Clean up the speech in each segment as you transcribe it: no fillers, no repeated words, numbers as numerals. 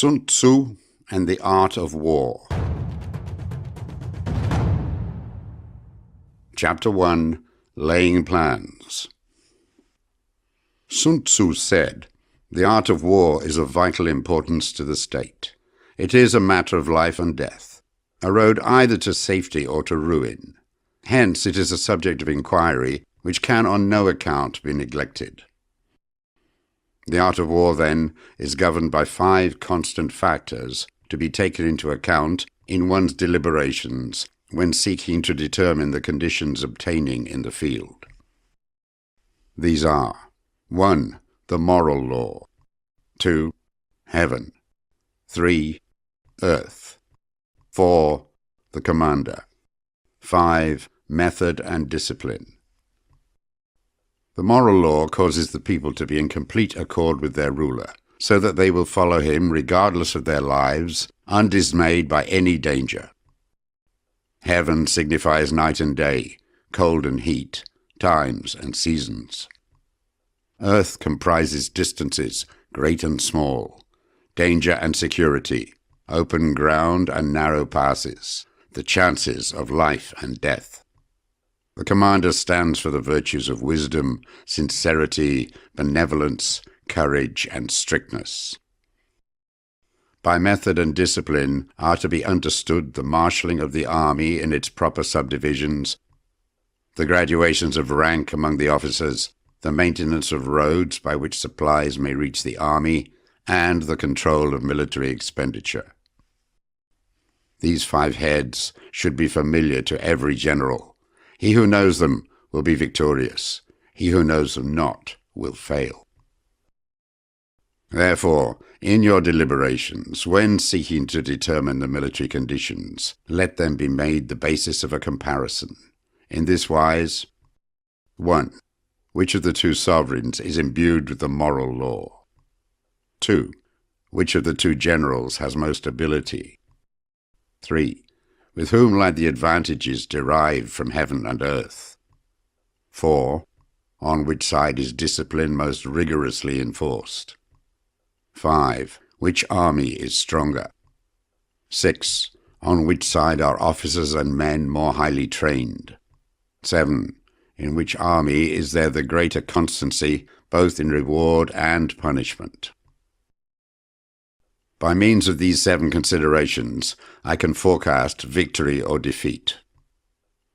Sun Tzu and the Art of War. Chapter 1. Laying Plans. Sun Tzu said, "The art of war is of vital importance to the state. It is a matter of life and death, a road either to safety or to ruin. Hence it is a subject of inquiry which can on no account be neglected." The art of war, then, is governed by 5 constant factors to be taken into account in one's deliberations when seeking to determine the conditions obtaining in the field. These are: 1. The moral law. 2. Heaven. 3. Earth. 4. The commander. 5. Method and discipline. The moral law causes the people to be in complete accord with their ruler, so that they will follow him regardless of their lives, undismayed by any danger. Heaven signifies night and day, cold and heat, times and seasons. Earth comprises distances, great and small, danger and security, open ground and narrow passes, the chances of life and death. The commander stands for the virtues of wisdom, sincerity, benevolence, courage, and strictness. By method and discipline are to be understood the marshalling of the army in its proper subdivisions, the graduations of rank among the officers, the maintenance of roads by which supplies may reach the army, and the control of military expenditure. These 5 heads should be familiar to every general. He who knows them will be victorious. He who knows them not will fail. Therefore, in your deliberations, when seeking to determine the military conditions, let them be made the basis of a comparison. In this wise: 1. Which of the 2 sovereigns is imbued with the moral law? 2. Which of the 2 generals has most ability? 3. With whom lie the advantages derived from heaven and earth? 4. On which side is discipline most rigorously enforced? 5. Which army is stronger? 6. On which side are officers and men more highly trained? 7. In which army is there the greater constancy, both in reward and punishment? By means of these 7 considerations, I can forecast victory or defeat.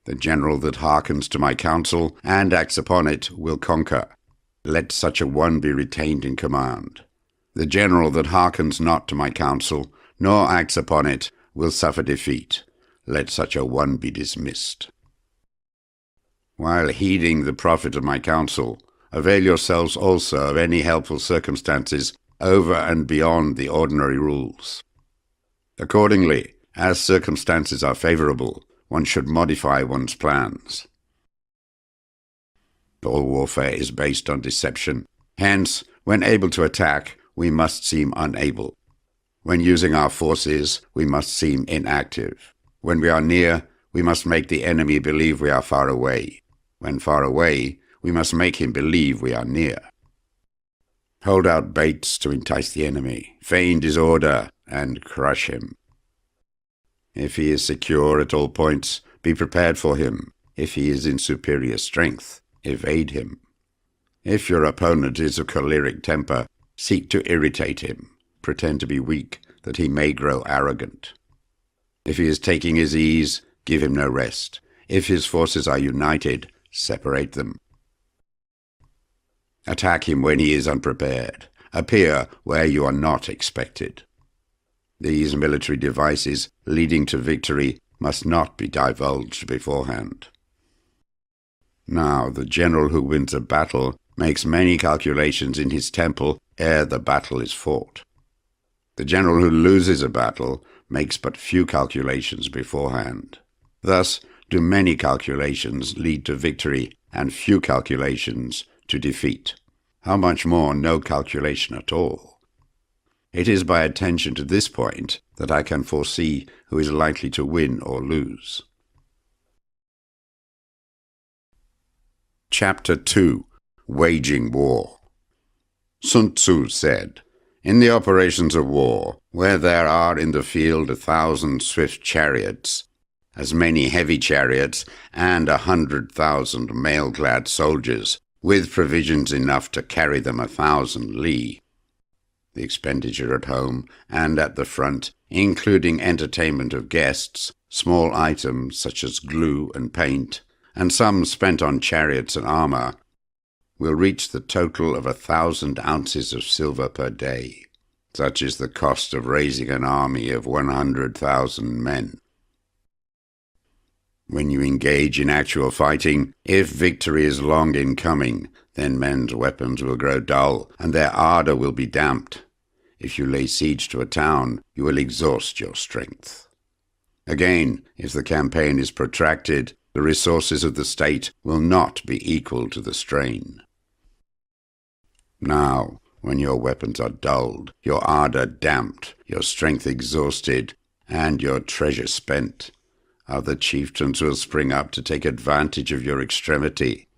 The general that hearkens to my counsel and acts upon it will conquer. Let such a one be retained in command. The general that hearkens not to my counsel, nor acts upon it, will suffer defeat. Let such a one be dismissed. While heeding the profit of my counsel, avail yourselves also of any helpful circumstances over and beyond the ordinary rules. Accordingly, as circumstances are favorable, one should modify one's plans. All warfare is based on deception. Hence, when able to attack, we must seem unable. When using our forces, we must seem inactive. When we are near, we must make the enemy believe we are far away. When far away, we must make him believe we are near. Hold out baits to entice the enemy, feign disorder, and crush him. If he is secure at all points, be prepared for him. If he is in superior strength, evade him. If your opponent is of choleric temper, seek to irritate him. Pretend to be weak, that he may grow arrogant. If he is taking his ease, give him no rest. If his forces are united, separate them. Attack him when he is unprepared. Appear where you are not expected. These military devices leading to victory must not be divulged beforehand. Now, the general who wins a battle makes many calculations in his temple ere the battle is fought. The general who loses a battle makes but few calculations beforehand. Thus do many calculations lead to victory and few calculations to defeat. How much more no calculation at all? It is by attention to this point that I can foresee who is likely to win or lose. Chapter 2. Waging War. Sun Tzu said, In the operations of war, Where there are in the field 1,000 swift chariots, as many heavy chariots, and 100,000 mail-clad soldiers, with provisions enough to carry them 1,000 li. The expenditure at home and at the front, including entertainment of guests, small items such as glue and paint, and some spent on chariots and armour, will reach the total of 1,000 ounces of silver per day. Such is the cost of raising an army of 100,000 men. When you engage in actual fighting, if victory is long in coming, then men's weapons will grow dull, and their ardour will be damped. If you lay siege to a town, you will exhaust your strength. Again, if the campaign is protracted, the resources of the state will not be equal to the strain. Now, when your weapons are dulled, your ardour damped, your strength exhausted, and your treasure spent, other chieftains will spring up to take advantage of your extremity.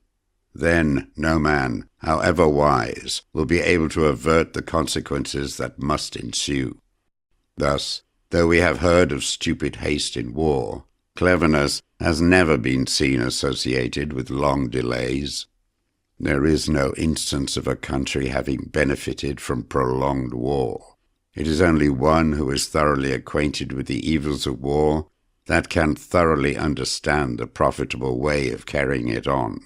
Then no man, however wise, will be able to avert the consequences that must ensue. Thus, though we have heard of stupid haste in war, cleverness has never been seen associated with long delays. There is no instance of a country having benefited from prolonged war. It is only one who is thoroughly acquainted with the evils of war that can thoroughly understand the profitable way of carrying it on.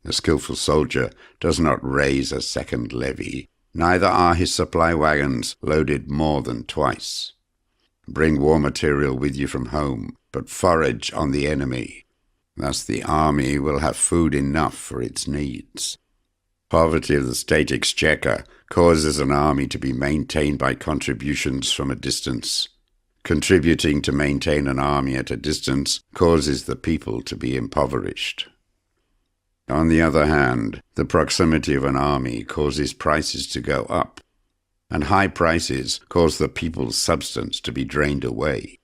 The skilful soldier does not raise a second levy, neither are his supply wagons loaded more than twice. Bring war material with you from home, but forage on the enemy. Thus the army will have food enough for its needs. Poverty of the state exchequer causes an army to be maintained by contributions from a distance. Contributing to maintain an army at a distance causes the people to be impoverished. On the other hand, the proximity of an army causes prices to go up, and high prices cause the people's substance to be drained away.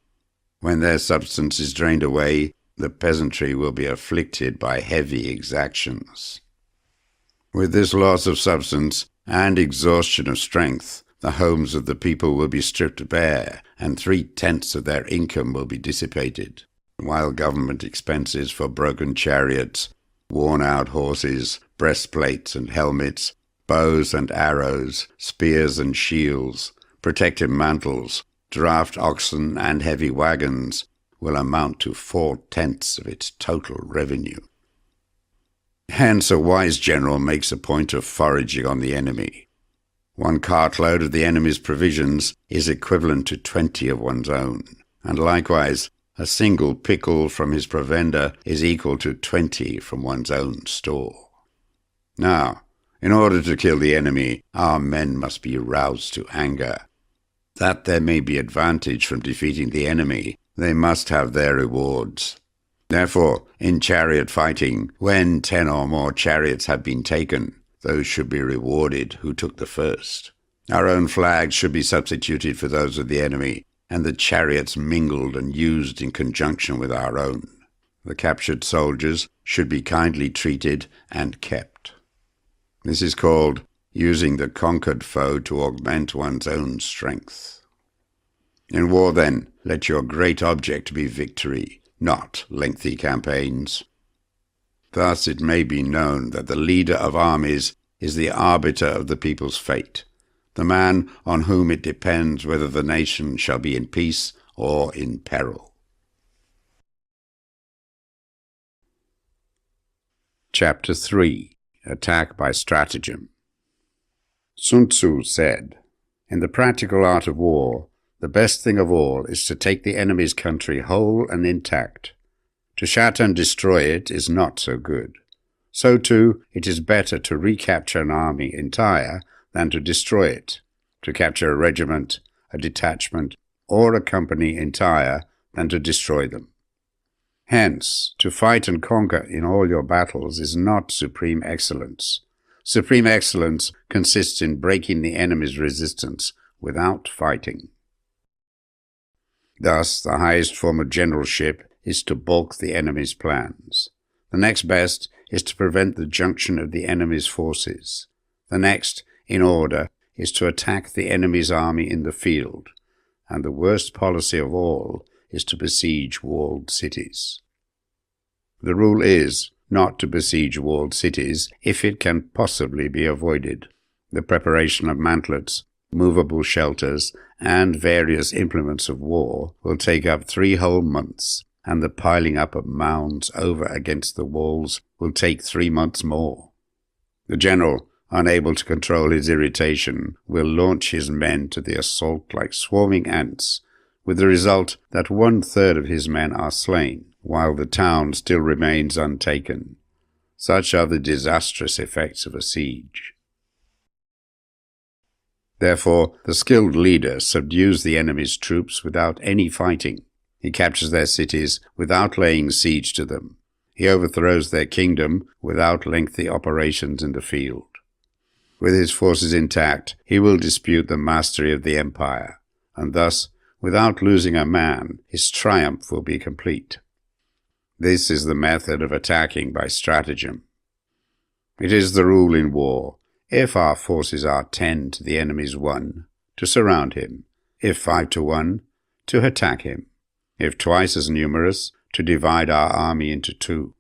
When their substance is drained away, the peasantry will be afflicted by heavy exactions. With this loss of substance and exhaustion of strength, the homes of the people will be stripped bare, and 3/10 of their income will be dissipated, while government expenses for broken chariots, worn-out horses, breastplates and helmets, bows and arrows, spears and shields, protective mantles, draft oxen and heavy wagons will amount to 4/10 of its total revenue. Hence a wise general makes a point of foraging on the enemy. 1 cartload of the enemy's provisions is equivalent to 20 of one's own, and likewise a single pickle from his provender is equal to 20 from one's own store. Now, in order to kill the enemy, our men must be roused to anger. That there may be advantage from defeating the enemy, they must have their rewards. Therefore, in chariot fighting, when 10 or more chariots have been taken, those should be rewarded who took the first. Our own flags should be substituted for those of the enemy, and the chariots mingled and used in conjunction with our own. The captured soldiers should be kindly treated and kept. This is called using the conquered foe to augment one's own strength. In war, then, let your great object be victory, not lengthy campaigns. Thus it may be known that the leader of armies is the arbiter of the people's fate, the man on whom it depends whether the nation shall be in peace or in peril. Chapter 3. Attack by Stratagem. Sun Tzu said, "In the practical art of war, the best thing of all is to take the enemy's country whole and intact. To shatter and destroy it is not so good. So too, it is better to recapture an army entire than to destroy it, to capture a regiment, a detachment, or a company entire than to destroy them. Hence, to fight and conquer in all your battles is not supreme excellence. Supreme excellence consists in breaking the enemy's resistance without fighting." Thus, the highest form of generalship is to balk the enemy's plans. The next best is to prevent the junction of the enemy's forces. The next, in order, is to attack the enemy's army in the field, and the worst policy of all is to besiege walled cities. The rule is not to besiege walled cities if it can possibly be avoided. The preparation of mantlets, movable shelters, and various implements of war will take up 3 whole months, and the piling up of mounds over against the walls will take 3 months more. The general, unable to control his irritation, will launch his men to the assault like swarming ants, with the result that 1/3 of his men are slain, while the town still remains untaken. Such are the disastrous effects of a siege. Therefore, the skilled leader subdues the enemy's troops without any fighting. He captures their cities without laying siege to them. He overthrows their kingdom without lengthy operations in the field. With his forces intact, he will dispute the mastery of the empire, and thus, without losing a man, his triumph will be complete. This is the method of attacking by stratagem. It is the rule in war, if our forces are 10 to the enemy's 1, to surround him; if 5 to 1, to attack him; if twice as numerous, to divide our army into 2.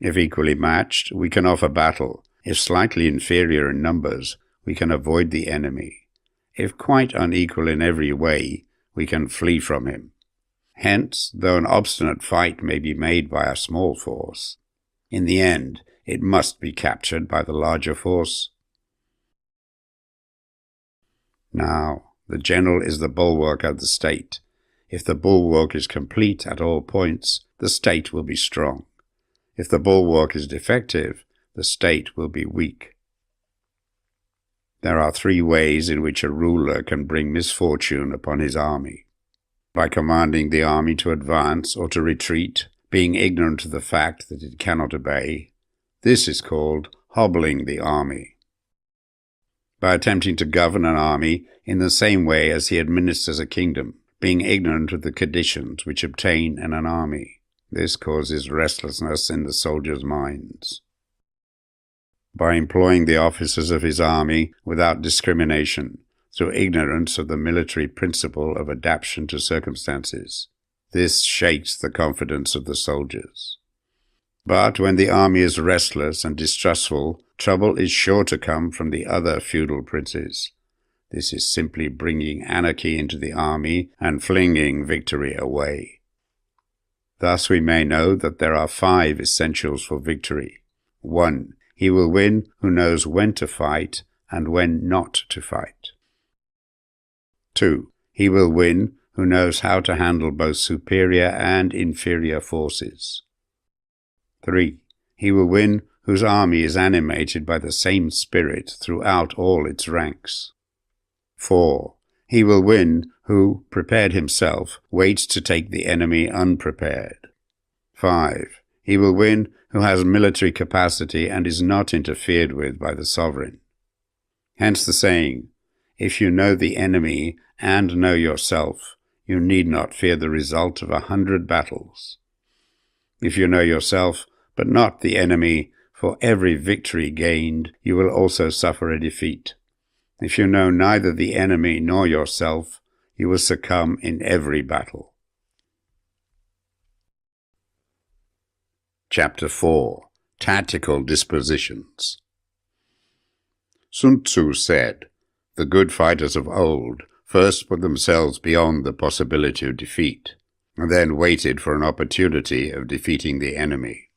If equally matched, we can offer battle; if slightly inferior in numbers, we can avoid the enemy; if quite unequal in every way, we can flee from him. Hence, though an obstinate fight may be made by a small force, in the end it must be captured by the larger force. Now, the general is the bulwark of the state. If the bulwark is complete at all points, the state will be strong. If the bulwark is defective, the state will be weak. There are 3 ways in which a ruler can bring misfortune upon his army: by commanding the army to advance or to retreat, being ignorant of the fact that it cannot obey. This is called hobbling the army. By attempting to govern an army in the same way as he administers a kingdom, being ignorant of the conditions which obtain in an army. This causes restlessness in the soldiers' minds. By employing the officers of his army without discrimination, through ignorance of the military principle of adaptation to circumstances. This shakes the confidence of the soldiers. But when the army is restless and distrustful, trouble is sure to come from the other feudal princes. This is simply bringing anarchy into the army and flinging victory away. Thus we may know that there are 5 essentials for victory. 1. He will win who knows when to fight and when not to fight. 2. He will win who knows how to handle both superior and inferior forces. 3. He will win whose army is animated by the same spirit throughout all its ranks. 4. He will win who, prepared himself, waits to take the enemy unprepared. 5. He will win who has military capacity and is not interfered with by the sovereign. Hence the saying, if you know the enemy and know yourself, you need not fear the result of 100 battles. If you know yourself, but not the enemy, for every victory gained, you will also suffer a defeat. If you know neither the enemy nor yourself, you will succumb in every battle. Chapter 4. Tactical Dispositions. Sun Tzu said, "The good fighters of old first put themselves beyond the possibility of defeat, and then waited for an opportunity of defeating the enemy."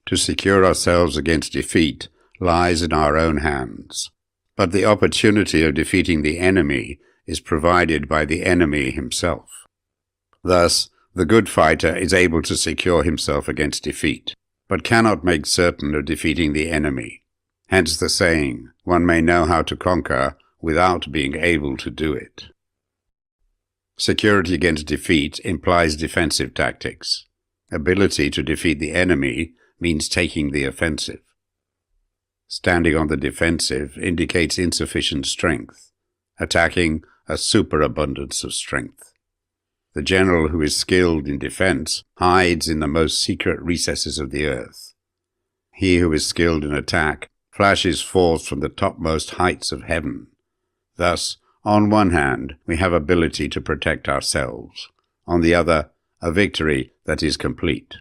To secure ourselves against defeat lies in our own hands, but the opportunity of defeating the enemy is provided by the enemy himself. Thus, the good fighter is able to secure himself against defeat, but cannot make certain of defeating the enemy. Hence the saying, one may know how to conquer without being able to do it. Security against defeat implies defensive tactics. Ability to defeat the enemy means taking the offensive. Standing on the defensive indicates insufficient strength, attacking a superabundance of strength. The general who is skilled in defense hides in the most secret recesses of the earth. He who is skilled in attack flashes forth from the topmost heights of heaven. Thus, on one hand, we have ability to protect ourselves. On the other, a victory that is complete.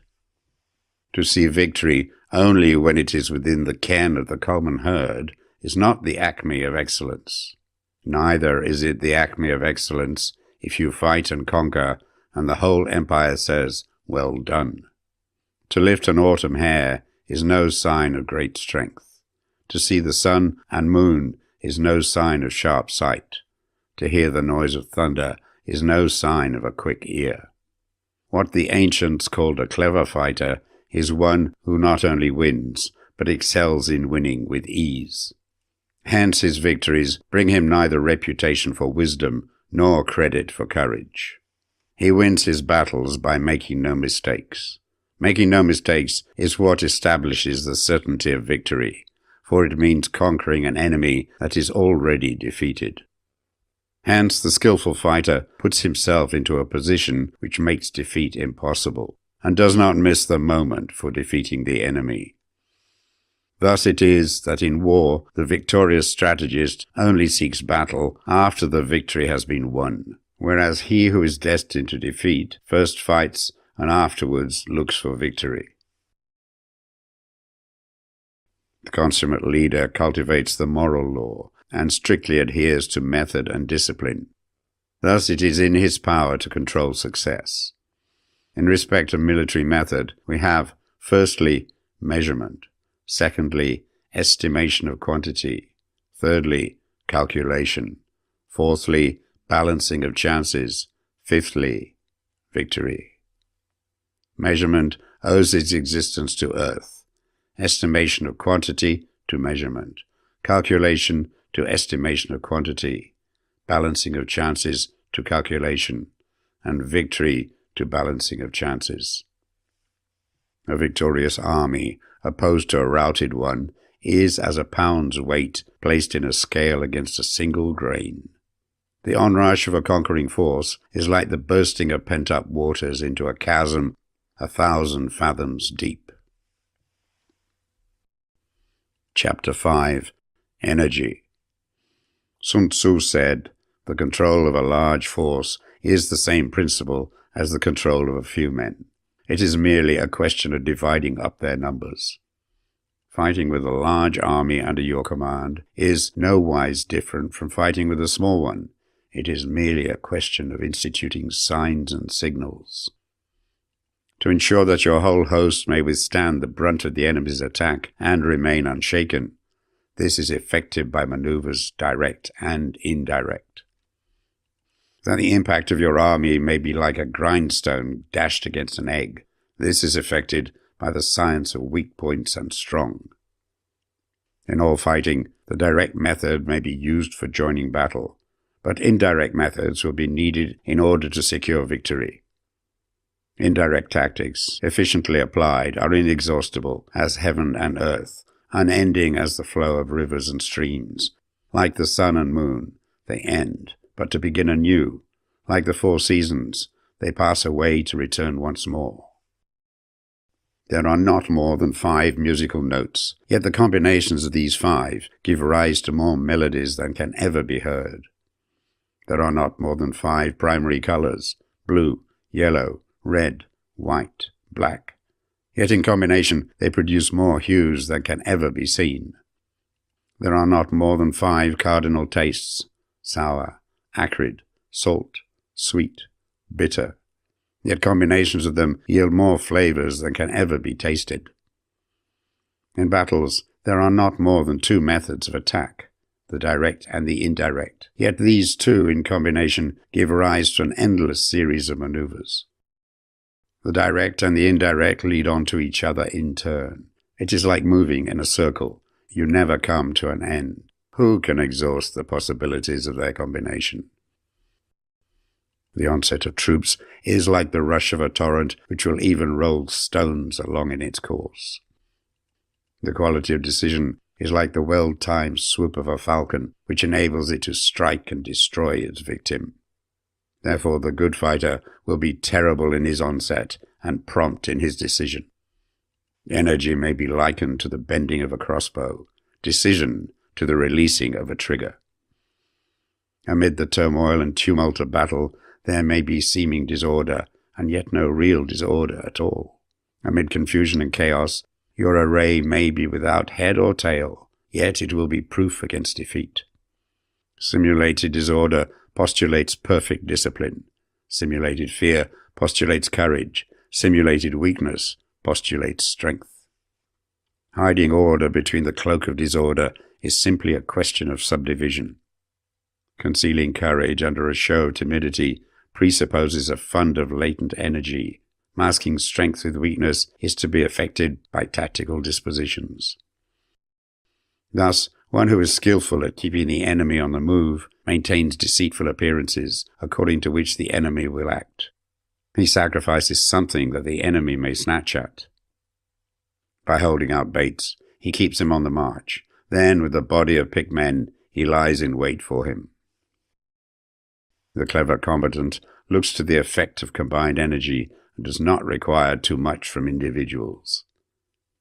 To see victory only when it is within the ken of the common herd is not the acme of excellence. Neither is it the acme of excellence if you fight and conquer, and the whole empire says, "Well done." To lift an autumn hair is no sign of great strength. To see the sun and moon is no sign of sharp sight. To hear the noise of thunder is no sign of a quick ear. What the ancients called a clever fighter is one who not only wins, but excels in winning with ease. Hence his victories bring him neither reputation for wisdom nor credit for courage. He wins his battles by making no mistakes. Making no mistakes is what establishes the certainty of victory, for it means conquering an enemy that is already defeated. Hence the skillful fighter puts himself into a position which makes defeat impossible, and does not miss the moment for defeating the enemy. Thus it is that in war the victorious strategist only seeks battle after the victory has been won, whereas he who is destined to defeat first fights and afterwards looks for victory. The consummate leader cultivates the moral law and strictly adheres to method and discipline. Thus it is in his power to control success. In respect of military method, we have, firstly, measurement, secondly, estimation of quantity, thirdly, calculation, fourthly, balancing of chances, fifthly, victory. Measurement owes its existence to earth, estimation of quantity to measurement, calculation to estimation of quantity, balancing of chances to calculation, and victory to balancing of chances. A victorious army, opposed to a routed one, is as a pound's weight placed in a scale against a single grain. The onrush of a conquering force is like the bursting of pent-up waters into a chasm 1,000 fathoms deep. Chapter 5. Energy. Sun Tzu said, "The control of a large force is the same principle as the control of a few men. It is merely a question of dividing up their numbers." Fighting with a large army under your command is nowise different from fighting with a small one. It is merely a question of instituting signs and signals. To ensure that your whole host may withstand the brunt of the enemy's attack and remain unshaken, this is effected by maneuvers direct and indirect. That the impact of your army may be like a grindstone dashed against an egg, this is effected by the science of weak points and strong. In all fighting, the direct method may be used for joining battle, but indirect methods will be needed in order to secure victory. Indirect tactics, efficiently applied, are inexhaustible as heaven and earth, unending as the flow of rivers and streams. Like the sun and moon, they end, but to begin anew. Like the 4 seasons, they pass away to return once more. There are not more than 5 musical notes, yet the combinations of these 5 give rise to more melodies than can ever be heard. There are not more than 5 primary colors, blue, yellow, red, white, black. Yet in combination they produce more hues than can ever be seen. There are not more than 5 cardinal tastes, sour, acrid, salt, sweet, bitter. Yet combinations of them yield more flavors than can ever be tasted. In battles there are not more than 2 methods of attack, the direct and the indirect. Yet these 2 in combination give rise to an endless series of maneuvers. The direct and the indirect lead on to each other in turn. It is like moving in a circle. You never come to an end. Who can exhaust the possibilities of their combination? The onset of troops is like the rush of a torrent which will even roll stones along in its course. The quality of decision is like the well-timed swoop of a falcon which enables it to strike and destroy its victim. Therefore the good fighter will be terrible in his onset and prompt in his decision. Energy may be likened to the bending of a crossbow. decision to the releasing of a trigger. Amid the turmoil and tumult of battle, there may be seeming disorder, and yet no real disorder at all. Amid confusion and chaos, your array may be without head or tail, yet it will be proof against defeat. Simulated disorder postulates perfect discipline. Simulated fear postulates courage. Simulated weakness postulates strength. Hiding order between the cloak of disorder is simply a question of subdivision. Concealing courage under a show of timidity presupposes a fund of latent energy. Masking strength with weakness is to be effected by tactical dispositions. Thus, one who is skillful at keeping the enemy on the move maintains deceitful appearances according to which the enemy will act. He sacrifices something that the enemy may snatch at. By holding out baits, he keeps him on the march. Then, with a body of picked men, he lies in wait for him. The clever combatant looks to the effect of combined energy and does not require too much from individuals.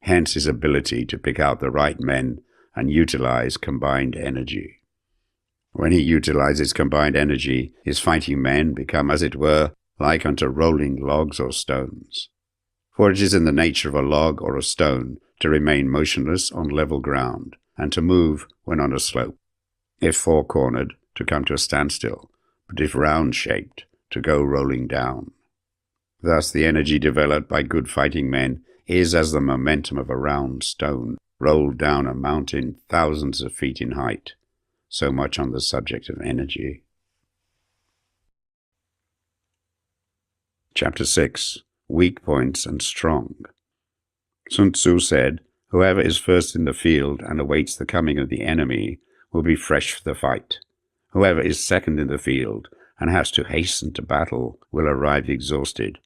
Hence his ability to pick out the right men and utilize combined energy. When he utilizes combined energy, his fighting men become, as it were, like unto rolling logs or stones. For it is in the nature of a log or a stone to remain motionless on level ground, and to move when on a slope. If four-cornered, to come to a standstill, but if round-shaped, to go rolling down. Thus the energy developed by good fighting men is as the momentum of a round stone rolled down a mountain thousands of feet in height. So much on the subject of energy. Chapter 6. Weak Points and Strong. Sun Tzu said, "Whoever is first in the field and awaits the coming of the enemy will be fresh for the fight. Whoever is second in the field and has to hasten to battle will arrive exhausted."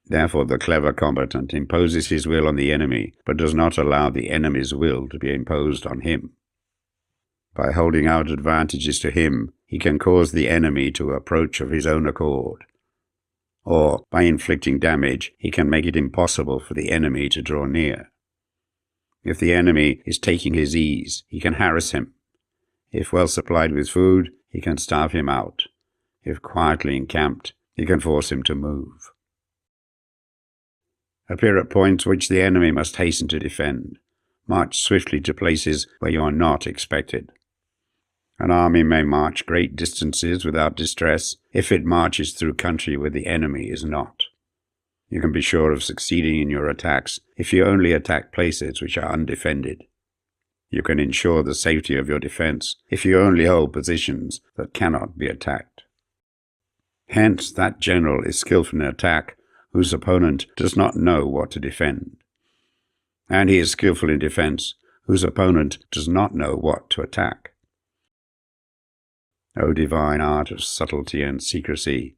Therefore the clever combatant imposes his will on the enemy, but does not allow the enemy's will to be imposed on him. By holding out advantages to him, he can cause the enemy to approach of his own accord. Or, by inflicting damage, he can make it impossible for the enemy to draw near. If the enemy is taking his ease, he can harass him. If well supplied with food, he can starve him out. If quietly encamped, he can force him to move. Appear at points which the enemy must hasten to defend. March swiftly to places where you are not expected. An army may march great distances without distress if it marches through country where the enemy is not. You can be sure of succeeding in your attacks if you only attack places which are undefended. You can ensure the safety of your defense if you only hold positions that cannot be attacked. Hence, that general is skillful in attack whose opponent does not know what to defend. And he is skillful in defense whose opponent does not know what to attack. O divine art of subtlety and secrecy,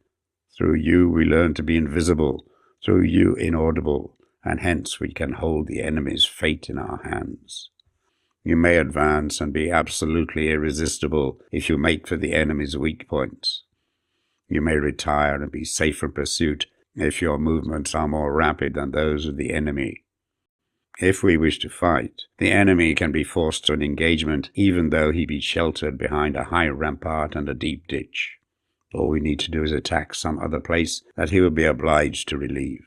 through you we learn to be invisible, through you inaudible, and hence we can hold the enemy's fate in our hands. You may advance and be absolutely irresistible if you make for the enemy's weak points. You may retire and be safe from pursuit if your movements are more rapid than those of the enemy. If we wish to fight, the enemy can be forced to an engagement even though he be sheltered behind a high rampart and a deep ditch. All we need to do is attack some other place that he will be obliged to relieve.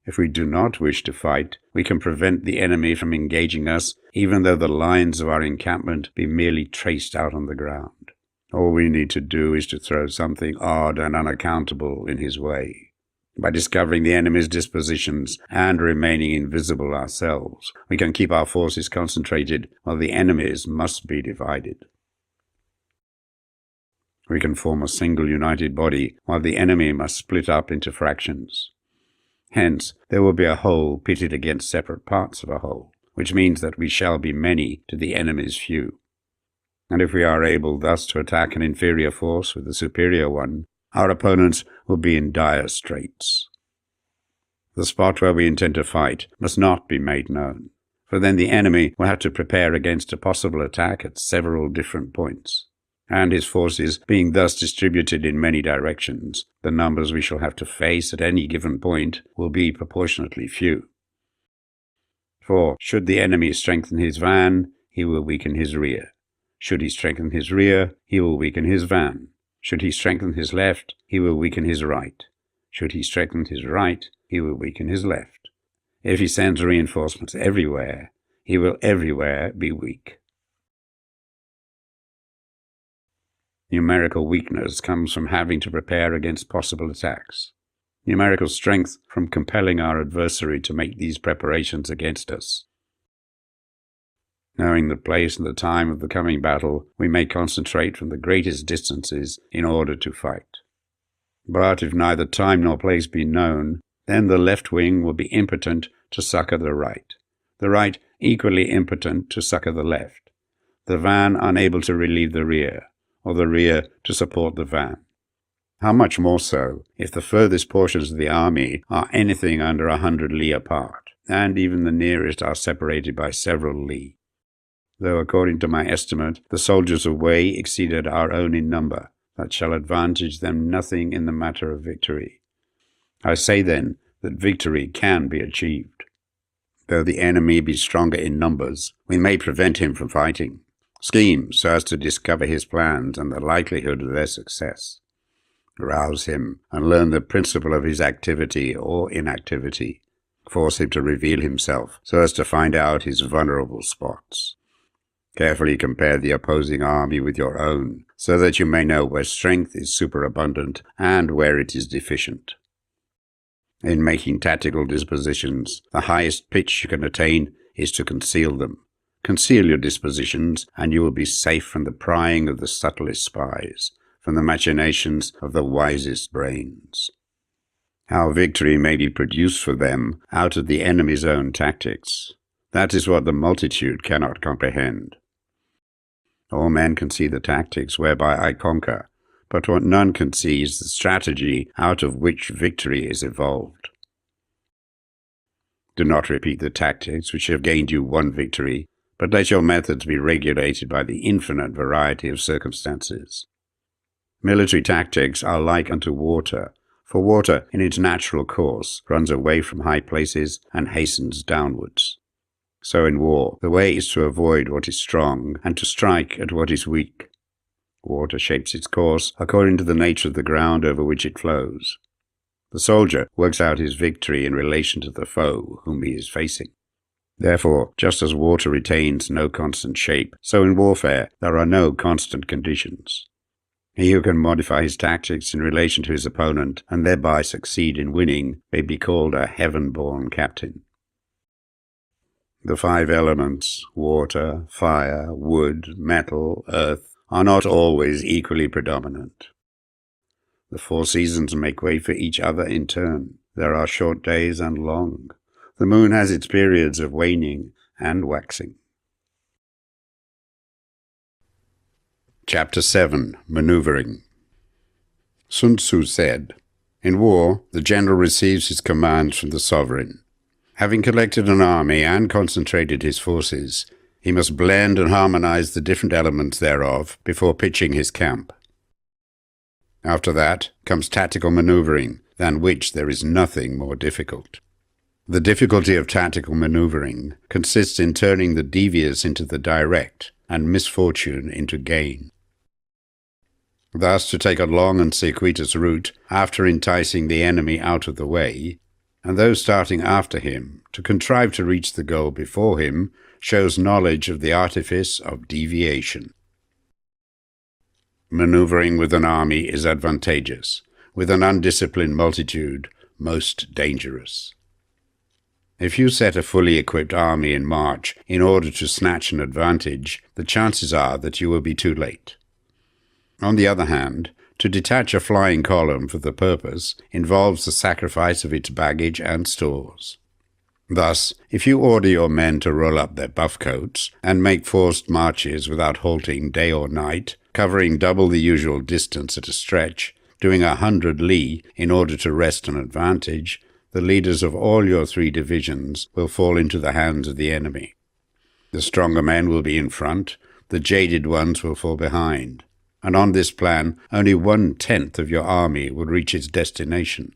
If we do not wish to fight, we can prevent the enemy from engaging us even though the lines of our encampment be merely traced out on the ground. All we need to do is to throw something odd and unaccountable in his way. By discovering the enemy's dispositions and remaining invisible ourselves, we can keep our forces concentrated while the enemy's must be divided. We can form a single united body while the enemy must split up into fractions. Hence, there will be a whole pitted against separate parts of a whole, which means that we shall be many to the enemy's few. And if we are able thus to attack an inferior force with a superior one, our opponents will be in dire straits. The spot where we intend to fight must not be made known, for then the enemy will have to prepare against a possible attack at several different points. And his forces being thus distributed in many directions, the numbers we shall have to face at any given point will be proportionately few. For should the enemy strengthen his van, he will weaken his rear. Should he strengthen his rear, he will weaken his van. Should he strengthen his left, he will weaken his right. Should he strengthen his right, he will weaken his left. If he sends reinforcements everywhere, he will everywhere be weak. Numerical weakness comes from having to prepare against possible attacks. Numerical strength from compelling our adversary to make these preparations against us. Knowing the place and the time of the coming battle, we may concentrate from the greatest distances in order to fight. But if neither time nor place be known, then the left wing will be impotent to succor the right equally impotent to succor the left, the van unable to relieve the rear, or the rear to support the van. How much more so if the furthest portions of the army are anything under 100 li apart, and even the nearest are separated by several li. Though according to my estimate the soldiers of Wei exceeded our own in number, that shall advantage them nothing in the matter of victory. I say then that victory can be achieved. Though the enemy be stronger in numbers, we may prevent him from fighting. Scheme so as to discover his plans and the likelihood of their success. Rouse him and learn the principle of his activity or inactivity. Force him to reveal himself so as to find out his vulnerable spots. Carefully compare the opposing army with your own, so that you may know where strength is superabundant and where it is deficient. In making tactical dispositions, the highest pitch you can attain is to conceal them. Conceal your dispositions, and you will be safe from the prying of the subtlest spies, from the machinations of the wisest brains. How victory may be produced for them out of the enemy's own tactics, that is what the multitude cannot comprehend. All men can see the tactics whereby I conquer, but what none can see is the strategy out of which victory is evolved. Do not repeat the tactics which have gained you one victory, but let your methods be regulated by the infinite variety of circumstances. Military tactics are like unto water, for water in its natural course runs away from high places and hastens downwards. So in war, the way is to avoid what is strong and to strike at what is weak. Water shapes its course according to the nature of the ground over which it flows. The soldier works out his victory in relation to the foe whom he is facing. Therefore, just as water retains no constant shape, so in warfare there are no constant conditions. He who can modify his tactics in relation to his opponent and thereby succeed in winning may be called a heaven-born captain. The 5 elements, water, fire, wood, metal, earth, are not always equally predominant. The 4 seasons make way for each other in turn. There are short days and long. The moon has its periods of waning and waxing. Chapter 7. Maneuvering. Sun Tzu said, "In war, the general receives his commands from the sovereign. Having collected an army and concentrated his forces, he must blend and harmonize the different elements thereof before pitching his camp. After that comes tactical maneuvering, than which there is nothing more difficult. The difficulty of tactical maneuvering consists in turning the devious into the direct, and misfortune into gain. Thus, to take a long and circuitous route after enticing the enemy out of the way, and those starting after him to contrive to reach the goal before him, shows knowledge of the artifice of deviation. Maneuvering with an army is advantageous, with an undisciplined multitude most dangerous. If you set a fully equipped army in march in order to snatch an advantage, the chances are that you will be too late. On the other hand, to detach a flying column for the purpose involves the sacrifice of its baggage and stores. Thus, if you order your men to roll up their buff coats and make forced marches without halting day or night, covering double the usual distance at a stretch, doing 100 li in order to wrest an advantage, the leaders of all your 3 divisions will fall into the hands of the enemy. The stronger men will be in front, the jaded ones will fall behind, and on this plan only 1/10 of your army will reach its destination.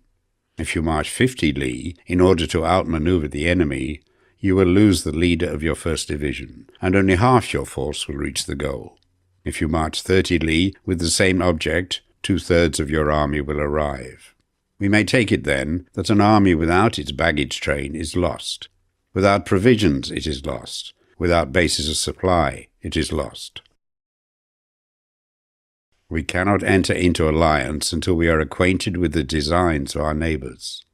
If you march 50 li in order to outmaneuver the enemy, you will lose the leader of your first division, and only half your force will reach the goal. If you march 30 li with the same object, 2/3 of your army will arrive. We may take it, then, that an army without its baggage train is lost. Without provisions, it is lost. Without bases of supply, it is lost. We cannot enter into alliance until we are acquainted with the designs of our neighbours.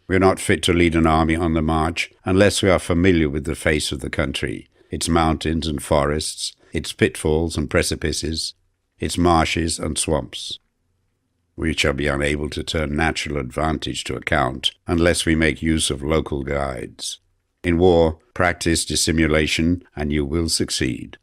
We are not fit to lead an army on the march unless we are familiar with the face of the country, its mountains and forests, its pitfalls and precipices, its marshes and swamps. We shall be unable to turn natural advantage to account unless we make use of local guides. In war, practice dissimulation, and you will succeed.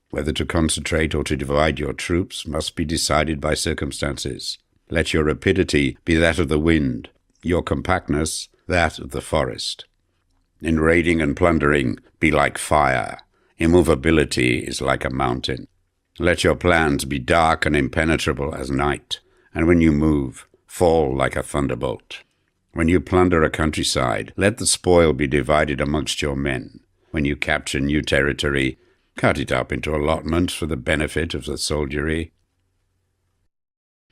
Whether to concentrate or to divide your troops must be decided by circumstances. Let your rapidity be that of the wind, your compactness that of the forest. In raiding and plundering, be like fire. Immovability is like a mountain. Let your plans be dark and impenetrable as night, and when you move, fall like a thunderbolt. When you plunder a countryside, let the spoil be divided amongst your men. When you capture new territory, cut it up into allotments for the benefit of the soldiery.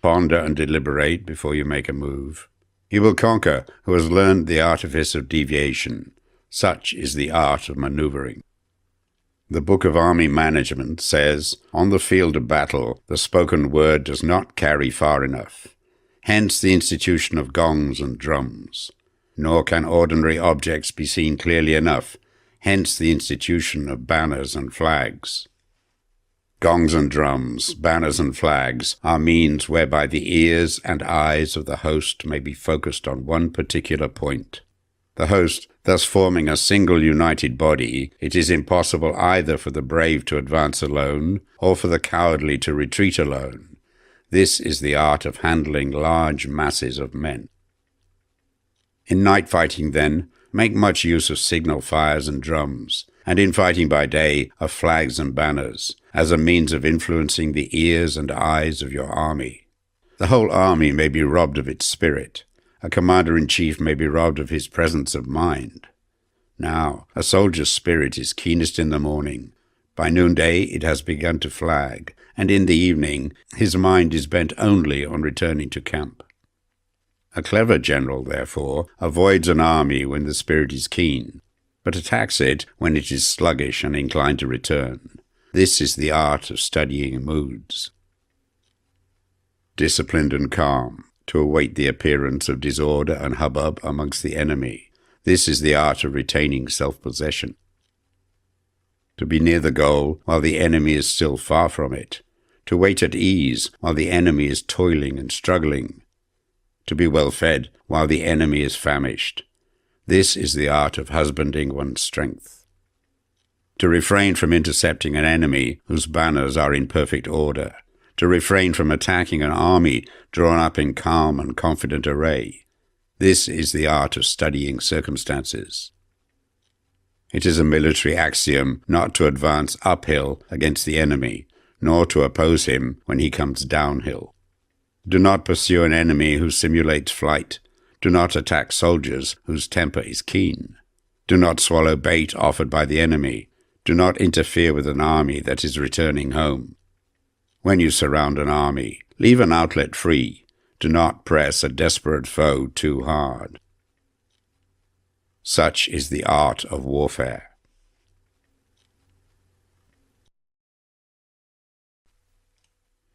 Ponder and deliberate before you make a move. He will conquer who has learned the artifice of deviation. Such is the art of maneuvering. The Book of Army Management says, on the field of battle, the spoken word does not carry far enough. Hence the institution of gongs and drums. Nor can ordinary objects be seen clearly enough. Hence the institution of banners and flags. Gongs and drums, banners and flags are means whereby the ears and eyes of the host may be focused on one particular point. The host, thus forming a single united body, it is impossible either for the brave to advance alone or for the cowardly to retreat alone. This is the art of handling large masses of men. In night fighting, then, make much use of signal fires and drums, and in fighting by day of flags and banners, as a means of influencing the ears and eyes of your army. The whole army may be robbed of its spirit. A commander-in-chief may be robbed of his presence of mind. Now, a soldier's spirit is keenest in the morning. By noonday it has begun to flag, and in the evening his mind is bent only on returning to camp. A clever general, therefore, avoids an army when the spirit is keen, but attacks it when it is sluggish and inclined to return. This is the art of studying moods. Disciplined and calm, to await the appearance of disorder and hubbub amongst the enemy. This is the art of retaining self-possession. To be near the goal while the enemy is still far from it. To wait at ease while the enemy is toiling and struggling. To be well fed while the enemy is famished. This is the art of husbanding one's strength. To refrain from intercepting an enemy whose banners are in perfect order. To refrain from attacking an army drawn up in calm and confident array. This is the art of studying circumstances. It is a military axiom not to advance uphill against the enemy, nor to oppose him when he comes downhill. Do not pursue an enemy who simulates flight. Do not attack soldiers whose temper is keen. Do not swallow bait offered by the enemy. Do not interfere with an army that is returning home. When you surround an army, leave an outlet free. Do not press a desperate foe too hard. Such is the art of warfare.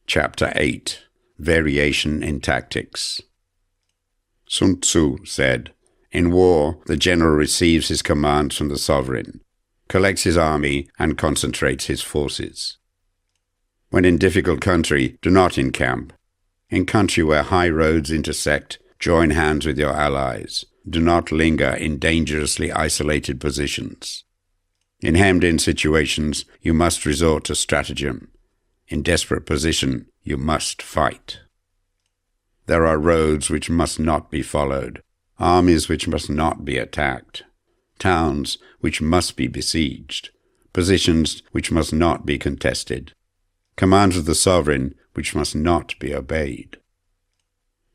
Chapter 8. Variation in Tactics. Sun Tzu said, in war, the general receives his commands from the sovereign, collects his army, and concentrates his forces. When in difficult country, do not encamp. In country where high roads intersect, join hands with your allies. Do not linger in dangerously isolated positions. In hemmed-in situations, you must resort to stratagem. In desperate position, you must fight. There are roads which must not be followed, armies which must not be attacked, towns which must be besieged, positions which must not be contested, commands of the sovereign which must not be obeyed.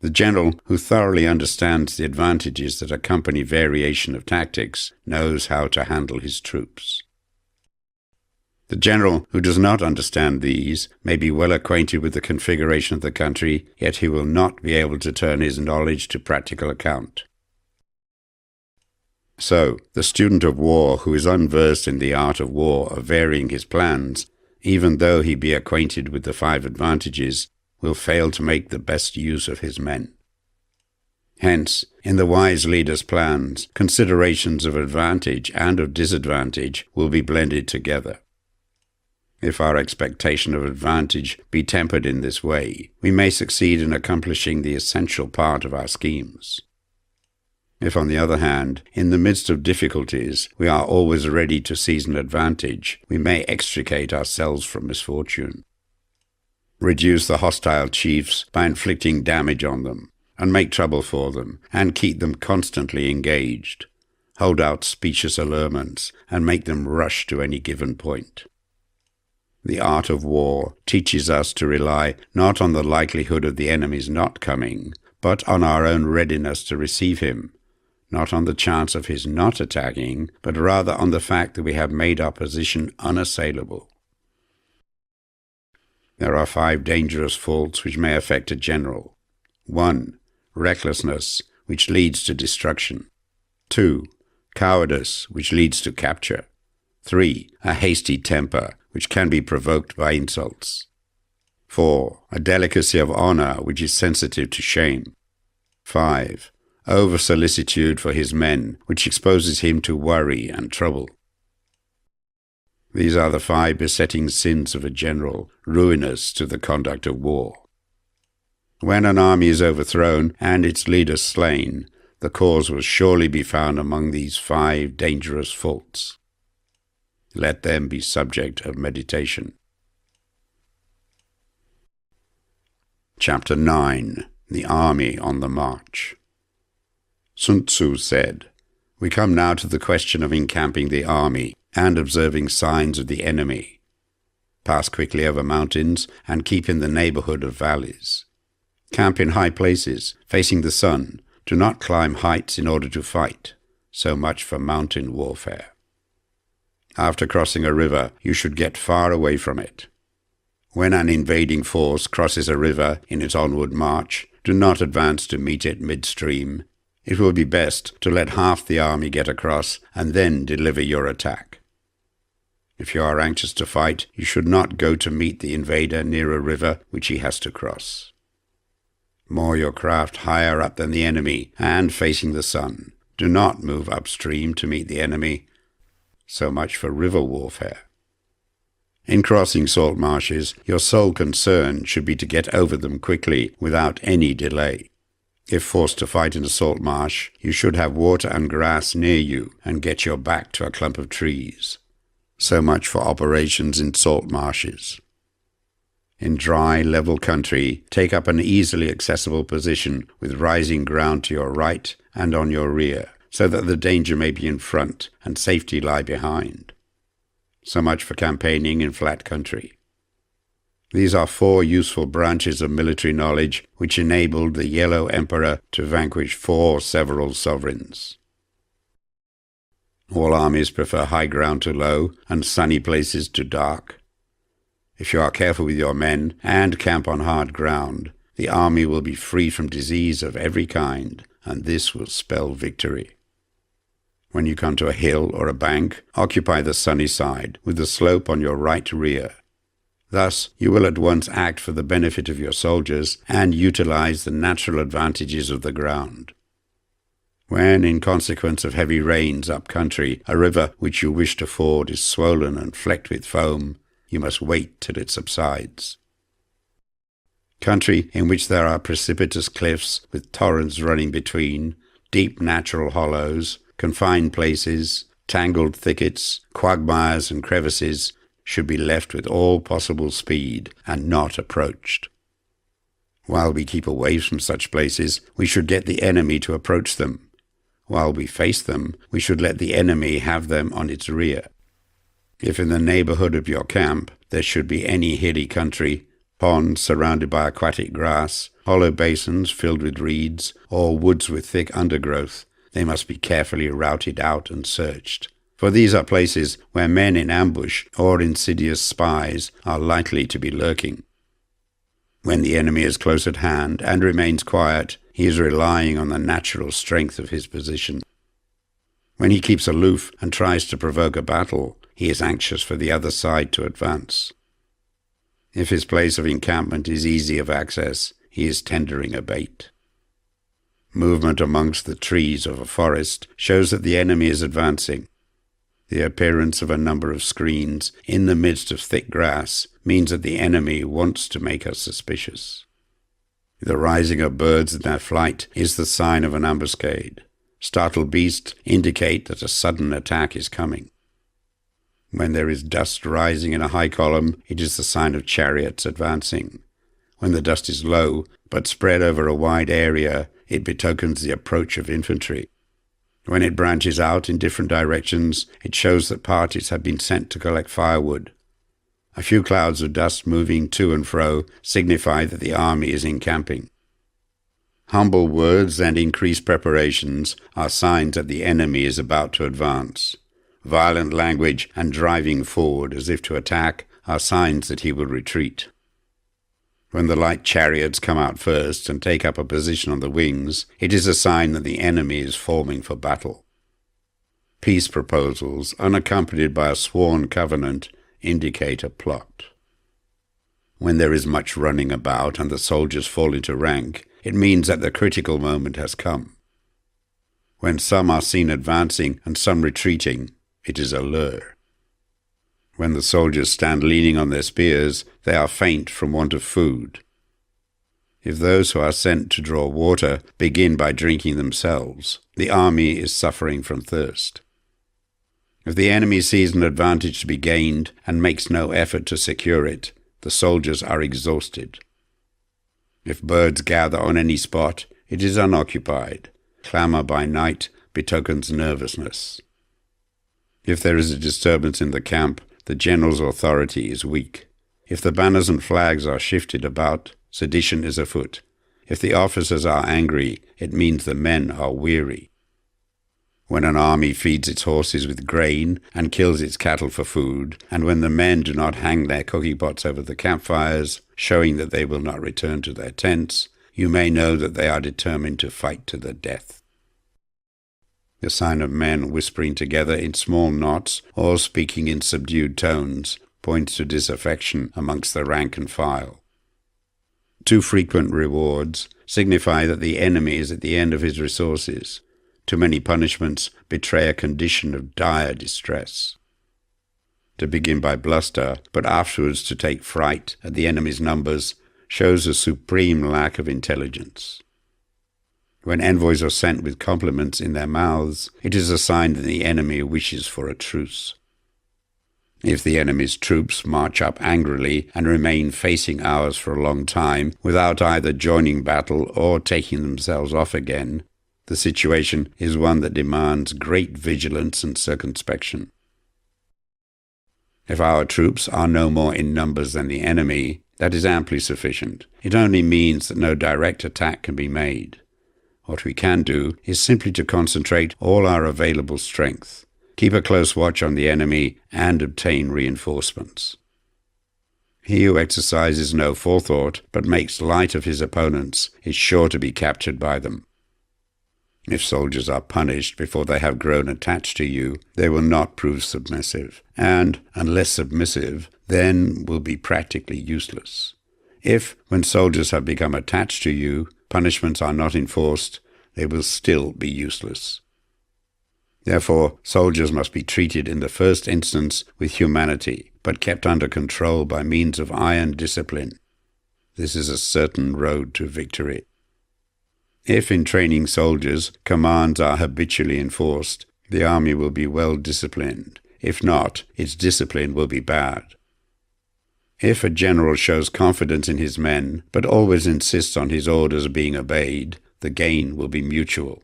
The general who thoroughly understands the advantages that accompany variation of tactics knows how to handle his troops. The general who does not understand these may be well acquainted with the configuration of the country, yet he will not be able to turn his knowledge to practical account. So, the student of war who is unversed in the art of war of varying his plans, even though he be acquainted with the 5 advantages, will fail to make the best use of his men. Hence, in the wise leader's plans, considerations of advantage and of disadvantage will be blended together. If our expectation of advantage be tempered in this way, we may succeed in accomplishing the essential part of our schemes. If, on the other hand, in the midst of difficulties, we are always ready to seize an advantage, we may extricate ourselves from misfortune. Reduce the hostile chiefs by inflicting damage on them, and make trouble for them, and keep them constantly engaged. Hold out specious allurements, and make them rush to any given point. The art of war teaches us to rely not on the likelihood of the enemy's not coming, but on our own readiness to receive him, not on the chance of his not attacking, but rather on the fact that we have made our position unassailable. There are 5 dangerous faults which may affect a general. 1. Recklessness, which leads to destruction. 2. Cowardice, which leads to capture. 3. A hasty temper, which can be provoked by insults. 4. A delicacy of honor, which is sensitive to shame. 5. Over-solicitude for his men, which exposes him to worry and trouble. These are the 5 besetting sins of a general, ruinous to the conduct of war. When an army is overthrown and its leader slain, the cause will surely be found among these 5 dangerous faults. Let them be subject of meditation. Chapter 9. The Army on the March. Sun Tzu said, "We come now to the question of encamping the army and observing signs of the enemy. Pass quickly over mountains and keep in the neighborhood of valleys. Camp in high places, facing the sun. Do not climb heights in order to fight. So much for mountain warfare. After crossing a river, you should get far away from it. When an invading force crosses a river in its onward march, do not advance to meet it midstream. It will be best to let half the army get across and then deliver your attack. If you are anxious to fight, you should not go to meet the invader near a river which he has to cross. Moor your craft higher up than the enemy and facing the sun. Do not move upstream to meet the enemy. So much for river warfare. In crossing salt marshes, your sole concern should be to get over them quickly without any delay. If forced to fight in a salt marsh, you should have water and grass near you and get your back to a clump of trees. So much for operations in salt marshes. In dry, level country, take up an easily accessible position with rising ground to your right and on your rear, so that the danger may be in front and safety lie behind. So much for campaigning in flat country. These are 4 useful branches of military knowledge which enabled the Yellow Emperor to vanquish 4 several sovereigns. All armies prefer high ground to low and sunny places to dark. If you are careful with your men and camp on hard ground, the army will be free from disease of every kind, and this will spell victory. When you come to a hill or a bank, occupy the sunny side, with the slope on your right rear. Thus, you will at once act for the benefit of your soldiers and utilize the natural advantages of the ground. When, in consequence of heavy rains up country, a river which you wish to ford is swollen and flecked with foam, you must wait till it subsides. Country in which there are precipitous cliffs with torrents running between, deep natural hollows, confined places, tangled thickets, quagmires and crevices, should be left with all possible speed and not approached. While we keep away from such places, we should get the enemy to approach them. While we face them, we should let the enemy have them on its rear. If in the neighborhood of your camp there should be any hilly country, Ponds surrounded by aquatic grass, hollow basins filled with reeds, or woods with thick undergrowth, they must be carefully routed out and searched. For these are places where men in ambush or insidious spies are likely to be lurking. When the enemy is close at hand and remains quiet, he is relying on the natural strength of his position. When he keeps aloof and tries to provoke a battle, he is anxious for the other side to advance. If his place of encampment is easy of access, he is tendering a bait. Movement amongst the trees of a forest shows that the enemy is advancing. The appearance of a number of screens in the midst of thick grass means that the enemy wants to make us suspicious. The rising of birds in their flight is the sign of an ambuscade. Startled beasts indicate that a sudden attack is coming. When there is dust rising in a high column, it is the sign of chariots advancing. When the dust is low, but spread over a wide area, it betokens the approach of infantry. When it branches out in different directions, it shows that parties have been sent to collect firewood. A few clouds of dust moving to and fro signify that the army is encamping. Humble words and increased preparations are signs that the enemy is about to advance. Violent language and driving forward as if to attack are signs that he will retreat. When the light chariots come out first and take up a position on the wings, it is a sign that the enemy is forming for battle. Peace proposals, unaccompanied by a sworn covenant, indicate a plot. When there is much running about and the soldiers fall into rank, it means that the critical moment has come. When some are seen advancing and some retreating, it is a lure. When the soldiers stand leaning on their spears, they are faint from want of food. If those who are sent to draw water begin by drinking themselves, the army is suffering from thirst. If the enemy sees an advantage to be gained and makes no effort to secure it, the soldiers are exhausted. If birds gather on any spot, it is unoccupied. Clamour by night betokens nervousness. If there is a disturbance in the camp, the general's authority is weak. If the banners and flags are shifted about, sedition is afoot. If the officers are angry, it means the men are weary. When an army feeds its horses with grain and kills its cattle for food, and when the men do not hang their cooking pots over the campfires, showing that they will not return to their tents, you may know that they are determined to fight to the death. The sign of men whispering together in small knots or speaking in subdued tones points to disaffection amongst the rank and file. Too frequent rewards signify that the enemy is at the end of his resources. Too many punishments betray a condition of dire distress. To begin by bluster, but afterwards to take fright at the enemy's numbers, shows a supreme lack of intelligence. When envoys are sent with compliments in their mouths, it is a sign that the enemy wishes for a truce. If the enemy's troops march up angrily and remain facing ours for a long time without either joining battle or taking themselves off again, the situation is one that demands great vigilance and circumspection. If our troops are no more in numbers than the enemy, that is amply sufficient. It only means that no direct attack can be made. What we can do is simply to concentrate all our available strength, keep a close watch on the enemy, and obtain reinforcements. He who exercises no forethought but makes light of his opponents is sure to be captured by them. If soldiers are punished before they have grown attached to you, they will not prove submissive, and, unless submissive, then will be practically useless. If, when soldiers have become attached to you, punishments are not enforced, they will still be useless. Therefore, soldiers must be treated in the first instance with humanity, but kept under control by means of iron discipline. This is a certain road to victory. If in training soldiers, commands are habitually enforced, the army will be well disciplined. If not, its discipline will be bad. If a general shows confidence in his men, but always insists on his orders being obeyed, the gain will be mutual.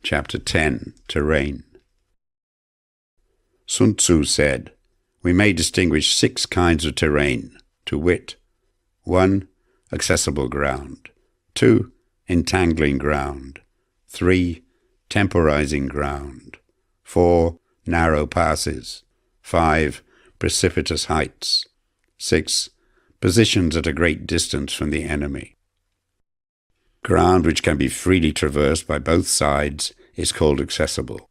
Chapter 10. Terrain. Sun Tzu said, we may distinguish 6 kinds of terrain, to wit: 1. Accessible ground. 2. Entangling ground. 3. Temporizing ground. 4. Narrow passes. 5. Precipitous heights. 6. Positions at a great distance from the enemy. Ground which can be freely traversed by both sides is called accessible.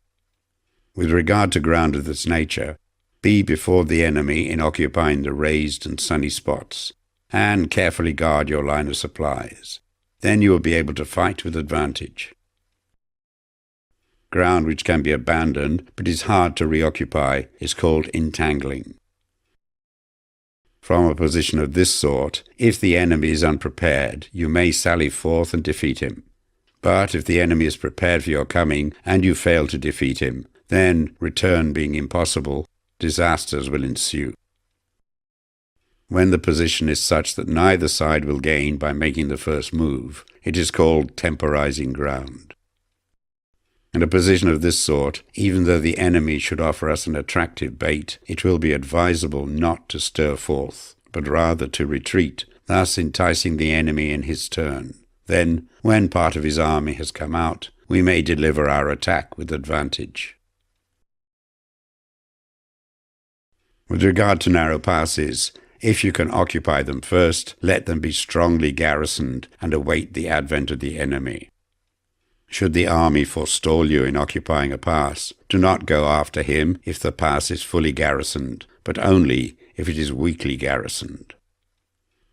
With regard to ground of this nature, be before the enemy in occupying the raised and sunny spots, and carefully guard your line of supplies. Then you will be able to fight with advantage. Ground which can be abandoned but is hard to reoccupy is called entangling. From a position of this sort, if the enemy is unprepared, you may sally forth and defeat him. But if the enemy is prepared for your coming, and you fail to defeat him, then, return being impossible, disasters will ensue. When the position is such that neither side will gain by making the first move, it is called temporizing ground. In a position of this sort, even though the enemy should offer us an attractive bait, it will be advisable not to stir forth, but rather to retreat, thus enticing the enemy in his turn. Then, when part of his army has come out, we may deliver our attack with advantage. With regard to narrow passes, if you can occupy them first, let them be strongly garrisoned and await the advent of the enemy. Should the army forestall you in occupying a pass, do not go after him if the pass is fully garrisoned, but only if it is weakly garrisoned.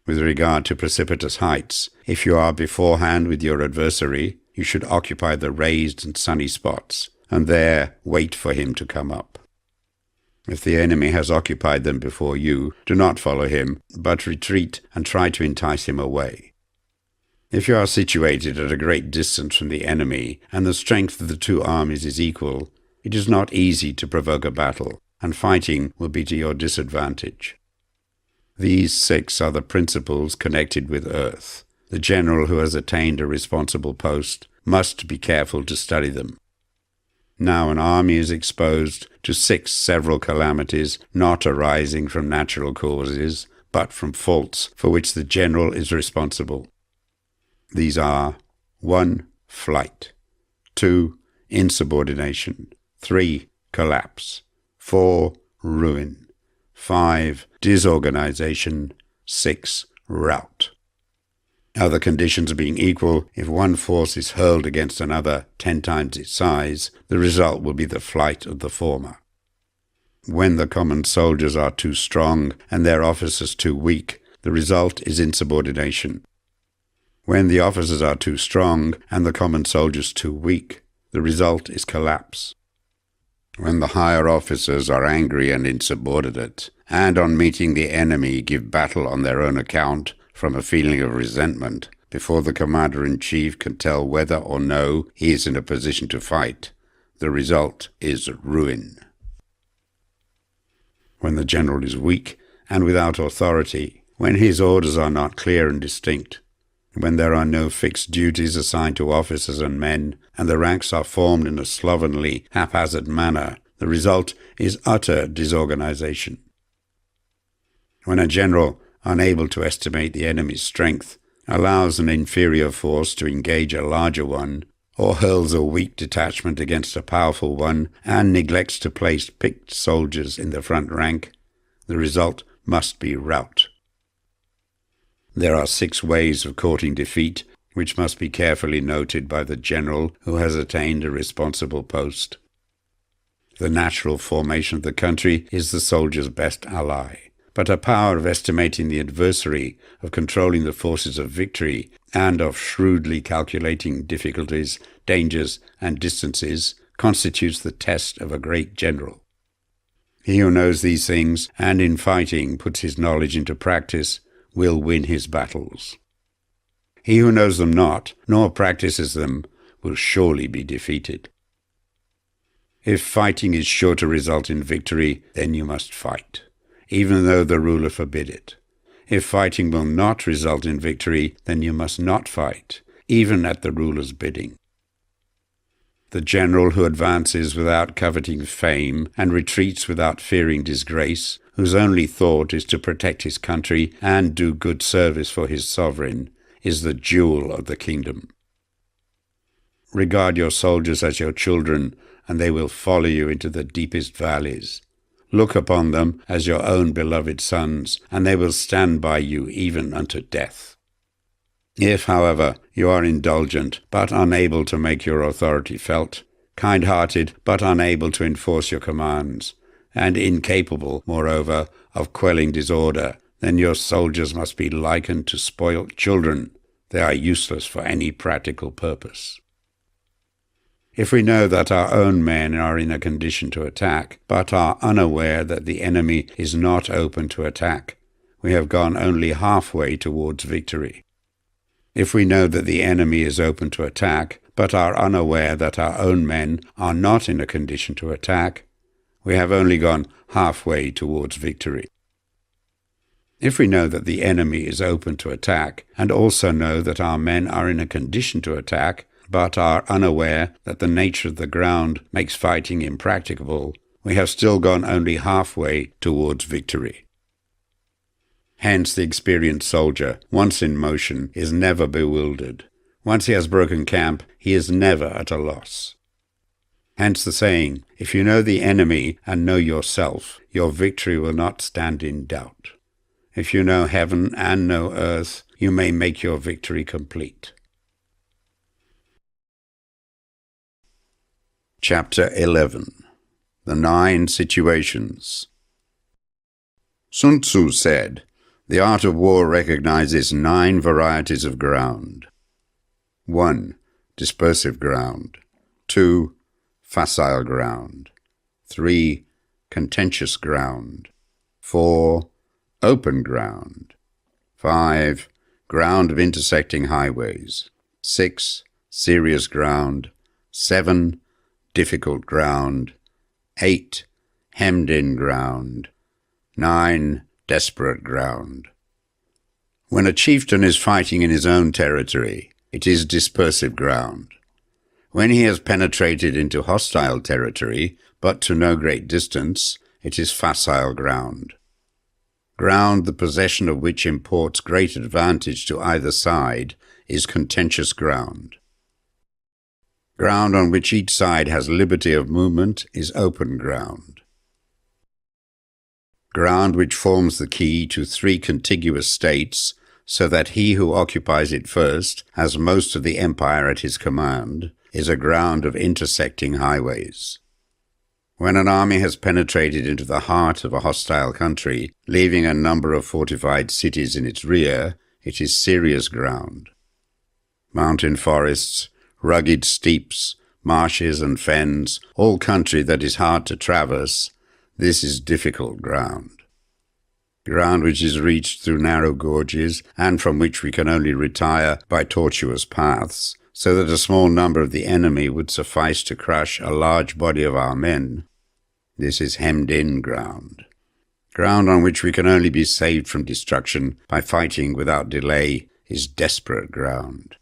With regard to precipitous heights, if you are beforehand with your adversary, you should occupy the raised and sunny spots, and there wait for him to come up. If the enemy has occupied them before you, do not follow him, but retreat and try to entice him away. If you are situated at a great distance from the enemy, and the strength of the 2 armies is equal, it is not easy to provoke a battle, and fighting will be to your disadvantage. These 6 are the principles connected with earth. The general who has attained a responsible post must be careful to study them. Now an army is exposed to 6 several calamities not arising from natural causes, but from faults for which the general is responsible. These are: 1. Flight. 2. Insubordination. 3. Collapse. 4. Ruin. 5. Disorganization. 6. Rout. Other conditions being equal, if one force is hurled against another 10 times its size, the result will be the flight of the former. When the common soldiers are too strong and their officers too weak, the result is insubordination. When the officers are too strong and the common soldiers too weak, the result is collapse. When the higher officers are angry and insubordinate, and on meeting the enemy give battle on their own account from a feeling of resentment, before the commander-in-chief can tell whether or no he is in a position to fight, the result is ruin. When the general is weak and without authority, when his orders are not clear and distinct, when there are no fixed duties assigned to officers and men, and the ranks are formed in a slovenly, haphazard manner, the result is utter disorganization. When a general, unable to estimate the enemy's strength, allows an inferior force to engage a larger one, or hurls a weak detachment against a powerful one, and neglects to place picked soldiers in the front rank, the result must be rout. There are 6 ways of courting defeat, which must be carefully noted by the general who has attained a responsible post. The natural formation of the country is the soldier's best ally, but a power of estimating the adversary, of controlling the forces of victory, and of shrewdly calculating difficulties, dangers, and distances constitutes the test of a great general. He who knows these things, and in fighting puts his knowledge into practice, will win his battles. He who knows them not, nor practices them, will surely be defeated. If fighting is sure to result in victory, then you must fight, even though the ruler forbid it. If fighting will not result in victory, then you must not fight, even at the ruler's bidding. The general who advances without coveting fame and retreats without fearing disgrace, whose only thought is to protect his country and do good service for his sovereign, is the jewel of the kingdom. Regard your soldiers as your children, and they will follow you into the deepest valleys. Look upon them as your own beloved sons, and they will stand by you even unto death. If, however, you are indulgent, but unable to make your authority felt, kind-hearted, but unable to enforce your commands, and incapable, moreover, of quelling disorder, then your soldiers must be likened to spoilt children. They are useless for any practical purpose. If we know that our own men are in a condition to attack, but are unaware that the enemy is not open to attack, we have gone only halfway towards victory. If we know that the enemy is open to attack, but are unaware that our own men are not in a condition to attack, we have only gone halfway towards victory. If we know that the enemy is open to attack, and also know that our men are in a condition to attack, but are unaware that the nature of the ground makes fighting impracticable, we have still gone only halfway towards victory. Hence the experienced soldier, once in motion, is never bewildered. Once he has broken camp, he is never at a loss. Hence the saying, if you know the enemy and know yourself, your victory will not stand in doubt. If you know heaven and know earth, you may make your victory complete. Chapter 11. The 9 Situations. Sun Tzu said, "The art of war recognizes 9 varieties of ground. 1. Dispersive ground. 2. Facile ground. 3. Contentious ground. 4. Open ground. 5. Ground of intersecting highways. 6. Serious ground. 7. Difficult ground. 8. Hemmed-in ground. 9. Desperate ground." When a chieftain is fighting in his own territory, it is dispersive ground. When he has penetrated into hostile territory, but to no great distance, it is facile ground. Ground the possession of which imports great advantage to either side is contentious ground. Ground on which each side has liberty of movement is open ground. Ground which forms the key to 3 contiguous states, so that he who occupies it first has most of the empire at his command, is a ground of intersecting highways. When an army has penetrated into the heart of a hostile country, leaving a number of fortified cities in its rear, it is serious ground. Mountain forests, rugged steeps, marshes and fens, all country that is hard to traverse, this is difficult ground. Ground which is reached through narrow gorges, and from which we can only retire by tortuous paths, so that a small number of the enemy would suffice to crush a large body of our men. This is hemmed-in ground. Ground on which we can only be saved from destruction by fighting without delay is desperate ground.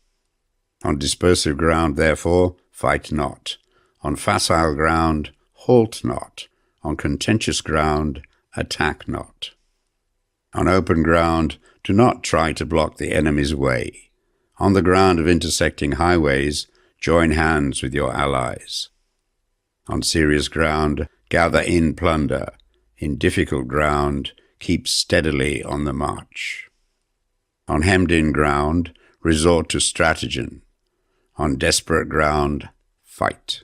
On dispersive ground, therefore, fight not. On facile ground, halt not. On contentious ground, attack not. On open ground, do not try to block the enemy's way. On the ground of intersecting highways, join hands with your allies. On serious ground, gather in plunder. In difficult ground, keep steadily on the march. On hemmed-in ground, resort to stratagem. On desperate ground, fight.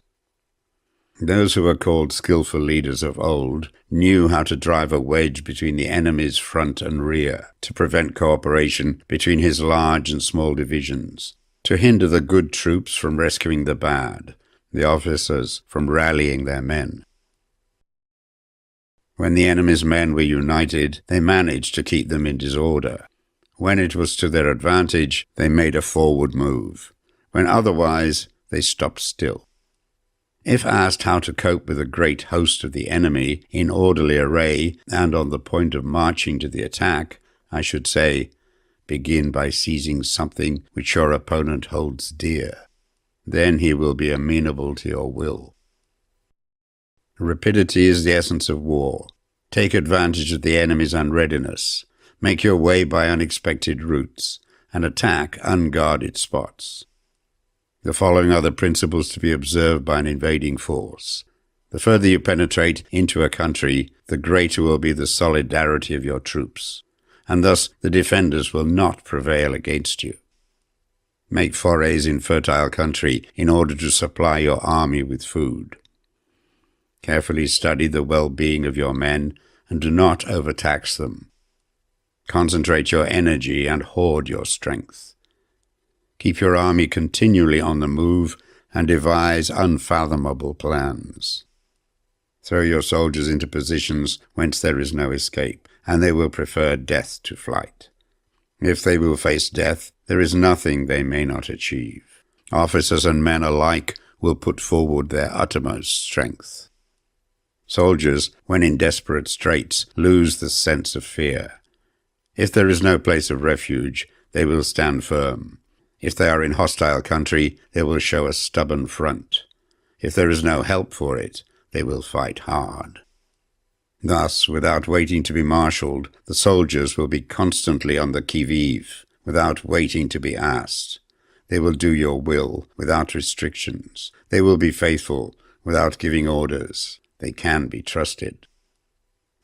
Those who were called skillful leaders of old knew how to drive a wedge between the enemy's front and rear, to prevent cooperation between his large and small divisions, to hinder the good troops from rescuing the bad, the officers from rallying their men. When the enemy's men were united, they managed to keep them in disorder. When it was to their advantage, they made a forward move. When otherwise, they stopped still. If asked how to cope with a great host of the enemy in orderly array and on the point of marching to the attack, I should say, begin by seizing something which your opponent holds dear. Then he will be amenable to your will. Rapidity is the essence of war. Take advantage of the enemy's unreadiness. Make your way by unexpected routes, and attack unguarded spots. The following are the principles to be observed by an invading force. The further you penetrate into a country, the greater will be the solidarity of your troops, and thus the defenders will not prevail against you. Make forays in fertile country in order to supply your army with food. Carefully study the well-being of your men and do not overtax them. Concentrate your energy and hoard your strength. Keep your army continually on the move and devise unfathomable plans. Throw your soldiers into positions whence there is no escape, and they will prefer death to flight. If they will face death, there is nothing they may not achieve. Officers and men alike will put forward their uttermost strength. Soldiers, when in desperate straits, lose the sense of fear. If there is no place of refuge, they will stand firm. If they are in hostile country, they will show a stubborn front. If there is no help for it, they will fight hard. Thus, without waiting to be marshalled, the soldiers will be constantly on the qui-vive, without waiting to be asked. They will do your will without restrictions. They will be faithful without giving orders. They can be trusted.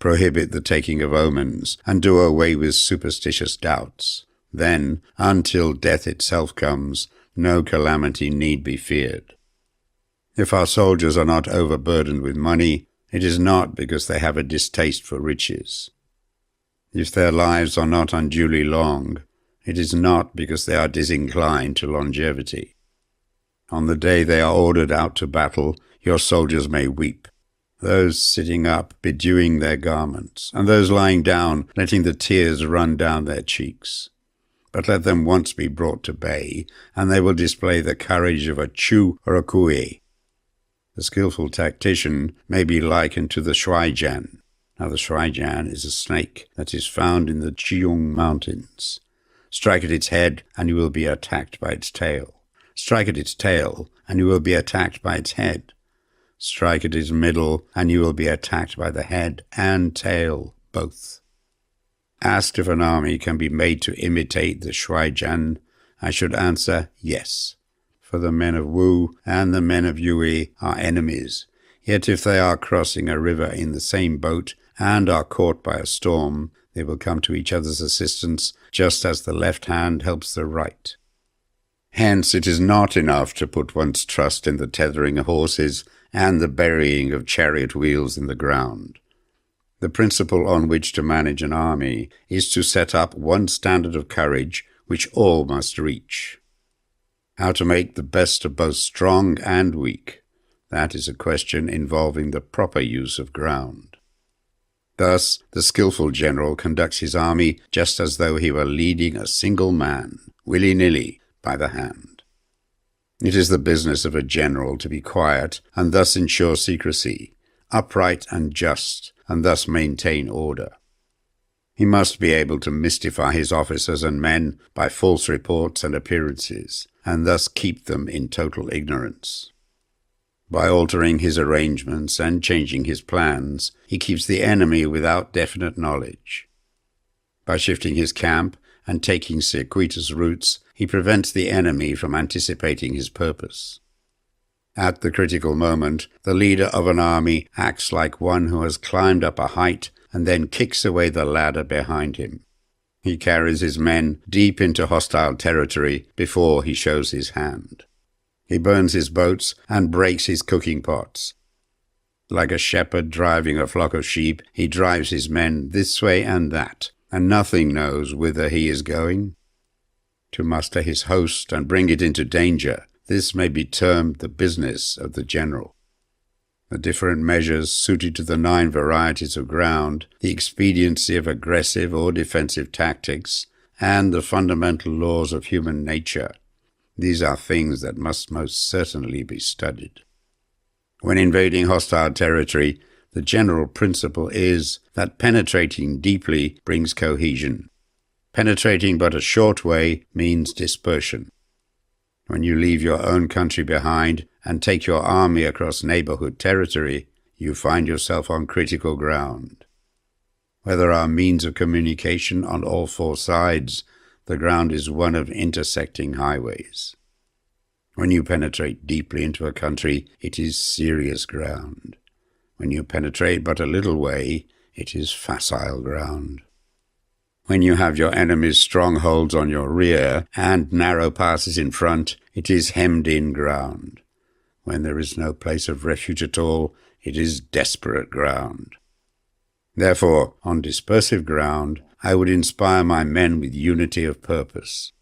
Prohibit the taking of omens, and do away with superstitious doubts. Then, until death itself comes, no calamity need be feared. If our soldiers are not overburdened with money, it is not because they have a distaste for riches. If their lives are not unduly long, it is not because they are disinclined to longevity. On the day they are ordered out to battle, your soldiers may weep, those sitting up bedewing their garments, and those lying down letting the tears run down their cheeks. But let them once be brought to bay, and they will display the courage of a Chu or a Kui. The skillful tactician may be likened to the shuaijian. Now the shuaijian is a snake that is found in the Chiung Mountains. Strike at its head, and you will be attacked by its tail. Strike at its tail, and you will be attacked by its head. Strike at its middle, and you will be attacked by the head and tail, both. Asked if an army can be made to imitate the shuaijian, I should answer yes. For the men of Wu and the men of Yue are enemies. Yet if they are crossing a river in the same boat and are caught by a storm, they will come to each other's assistance, just as the left hand helps the right. Hence it is not enough to put one's trust in the tethering of horses and the burying of chariot wheels in the ground. The principle on which to manage an army is to set up one standard of courage which all must reach. How to make the best of both strong and weak, that is a question involving the proper use of ground. Thus, the skillful general conducts his army just as though he were leading a single man, willy-nilly, by the hand. It is the business of a general to be quiet and thus ensure secrecy, upright and just, and thus maintain order. He must be able to mystify his officers and men by false reports and appearances, and thus keep them in total ignorance. By altering his arrangements and changing his plans, he keeps the enemy without definite knowledge. By shifting his camp and taking circuitous routes, he prevents the enemy from anticipating his purpose. At the critical moment, the leader of an army acts like one who has climbed up a height and then kicks away the ladder behind him. He carries his men deep into hostile territory before he shows his hand. He burns his boats and breaks his cooking pots. Like a shepherd driving a flock of sheep, he drives his men this way and that, and nothing knows whither he is going. To muster his host and bring it into danger, this may be termed the business of the general. The different measures suited to the 9 varieties of ground, the expediency of aggressive or defensive tactics, and the fundamental laws of human nature. These are things that must most certainly be studied. When invading hostile territory, the general principle is that penetrating deeply brings cohesion. Penetrating but a short way means dispersion. When you leave your own country behind and take your army across neighborhood territory, you find yourself on critical ground. Where there are means of communication on all four sides, the ground is one of intersecting highways. When you penetrate deeply into a country, it is serious ground. When you penetrate but a little way, it is facile ground. When you have your enemy's strongholds on your rear and narrow passes in front, it is hemmed-in ground. When there is no place of refuge at all, it is desperate ground. Therefore, on dispersive ground, I would inspire my men with unity of purpose.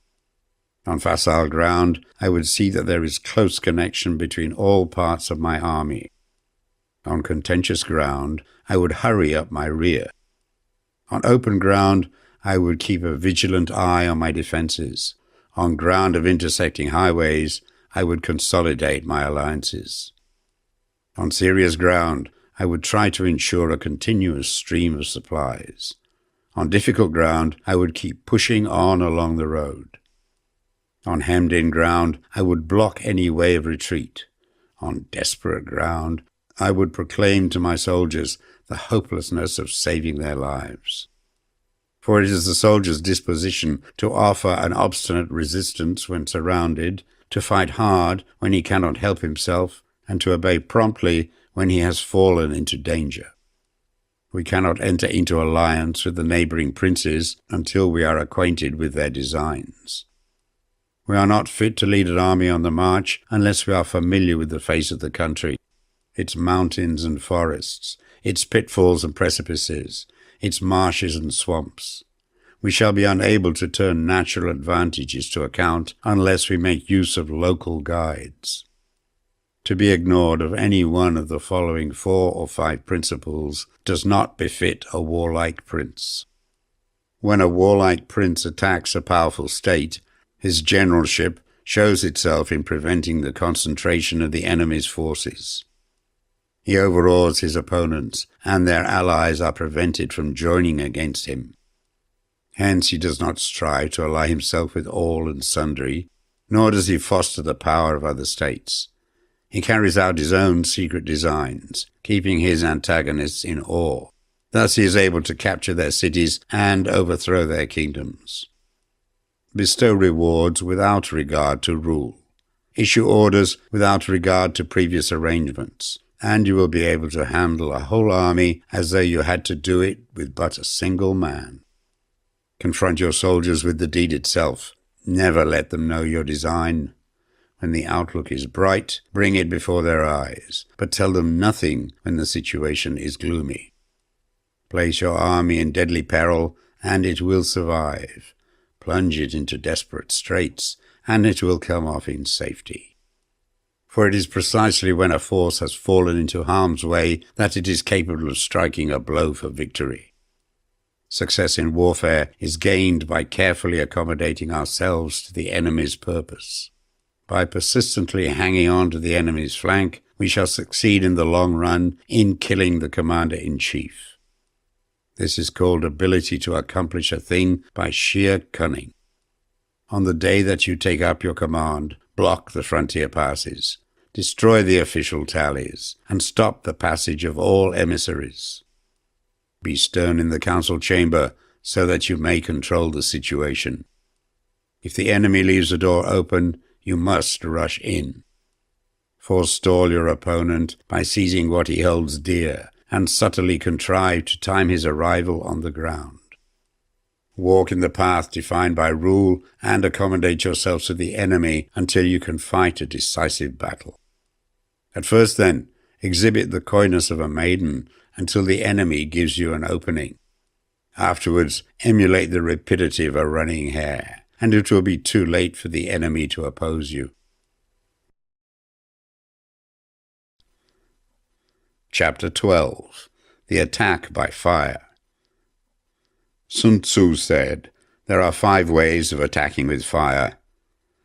On facile ground, I would see that there is close connection between all parts of my army. On contentious ground, I would hurry up my rear. On open ground, I would keep a vigilant eye on my defences. On ground of intersecting highways, I would consolidate my alliances. On serious ground, I would try to ensure a continuous stream of supplies. On difficult ground, I would keep pushing on along the road. On hemmed-in ground, I would block any way of retreat. On desperate ground, I would proclaim to my soldiers the hopelessness of saving their lives. For it is the soldier's disposition to offer an obstinate resistance when surrounded, to fight hard when he cannot help himself, and to obey promptly when he has fallen into danger. We cannot enter into alliance with the neighbouring princes until we are acquainted with their designs. We are not fit to lead an army on the march unless we are familiar with the face of the country, its mountains and forests, its pitfalls and precipices, its marshes and swamps. We shall be unable to turn natural advantages to account unless we make use of local guides. To be ignored of any one of the following 4 or 5 principles does not befit a warlike prince. When a warlike prince attacks a powerful state, his generalship shows itself in preventing the concentration of the enemy's forces. He overawes his opponents, and their allies are prevented from joining against him. Hence he does not strive to ally himself with all and sundry, nor does he foster the power of other states. He carries out his own secret designs, keeping his antagonists in awe. Thus he is able to capture their cities and overthrow their kingdoms. Bestow rewards without regard to rule. Issue orders without regard to previous arrangements, and you will be able to handle a whole army as though you had to do it with but a single man. Confront your soldiers with the deed itself. Never let them know your design. When the outlook is bright, bring it before their eyes, but tell them nothing when the situation is gloomy. Place your army in deadly peril, and it will survive. Plunge it into desperate straits, and it will come off in safety. For it is precisely when a force has fallen into harm's way that it is capable of striking a blow for victory. Success in warfare is gained by carefully accommodating ourselves to the enemy's purpose. By persistently hanging on to the enemy's flank, we shall succeed in the long run in killing the commander-in-chief. This is called ability to accomplish a thing by sheer cunning. On the day that you take up your command, block the frontier passes, destroy the official tallies, and stop the passage of all emissaries. Be stern in the council chamber so that you may control the situation. If the enemy leaves the door open, you must rush in. Forestall your opponent by seizing what he holds dear, and subtly contrive to time his arrival on the ground. Walk in the path defined by rule, and accommodate yourself to the enemy until you can fight a decisive battle. At first, then, exhibit the coyness of a maiden until the enemy gives you an opening. Afterwards, emulate the rapidity of a running hare, and it will be too late for the enemy to oppose you. Chapter 12. The Attack by Fire. Sun Tzu said, "There are 5 ways of attacking with fire.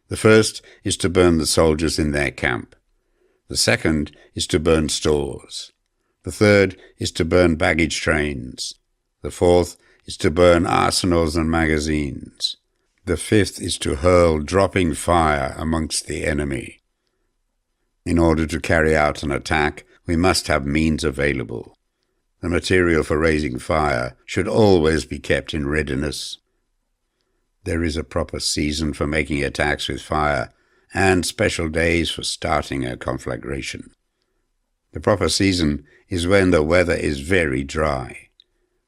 The first is to burn the soldiers in their camp. The second is to burn stores. The third is to burn baggage trains. The fourth is to burn arsenals and magazines. The fifth is to hurl dropping fire amongst the enemy." In order to carry out an attack, we must have means available. the material for raising fire, should always be kept in readiness. There is a proper season for making attacks with fire, and special days for starting a conflagration. The proper season is when the weather is very dry.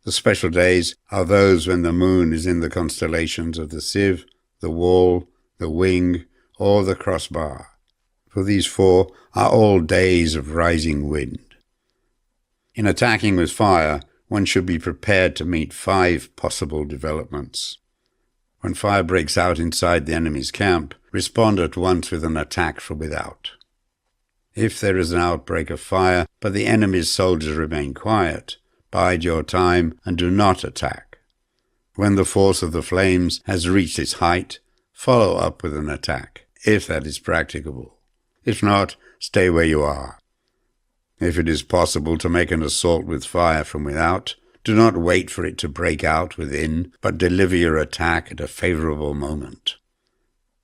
The special days are those when the moon is in the constellations of the sieve, the wall, the wing, or the crossbar, for these four are all days of rising wind. In attacking with fire, one should be prepared to meet 5 possible developments. When fire breaks out inside the enemy's camp, respond at once with an attack from without. If there is an outbreak of fire, but the enemy's soldiers remain quiet, bide your time and do not attack. When the force of the flames has reached its height, follow up with an attack, if that is practicable. If not, stay where you are. If it is possible to make an assault with fire from without, do not wait for it to break out within, but deliver your attack at a favorable moment.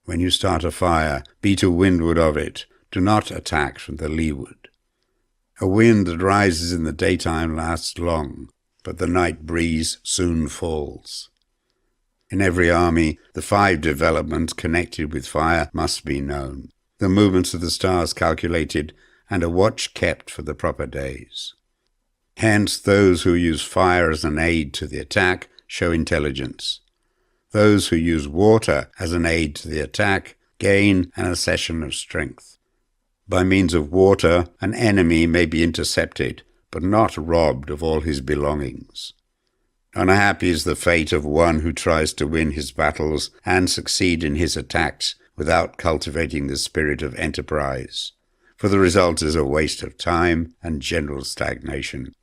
When you start a fire, be to windward of it. Do not attack from the leeward. A wind that rises in the daytime lasts long, but the night breeze soon falls. In every army, the 5 developments connected with fire must be known, the movements of the stars calculated, and a watch kept for the proper days. Hence, those who use fire as an aid to the attack show intelligence. Those who use water as an aid to the attack gain an accession of strength. By means of water, an enemy may be intercepted, but not robbed of all his belongings. Unhappy is the fate of one who tries to win his battles and succeed in his attacks without cultivating the spirit of enterprise, for the result is a waste of time and general stagnation.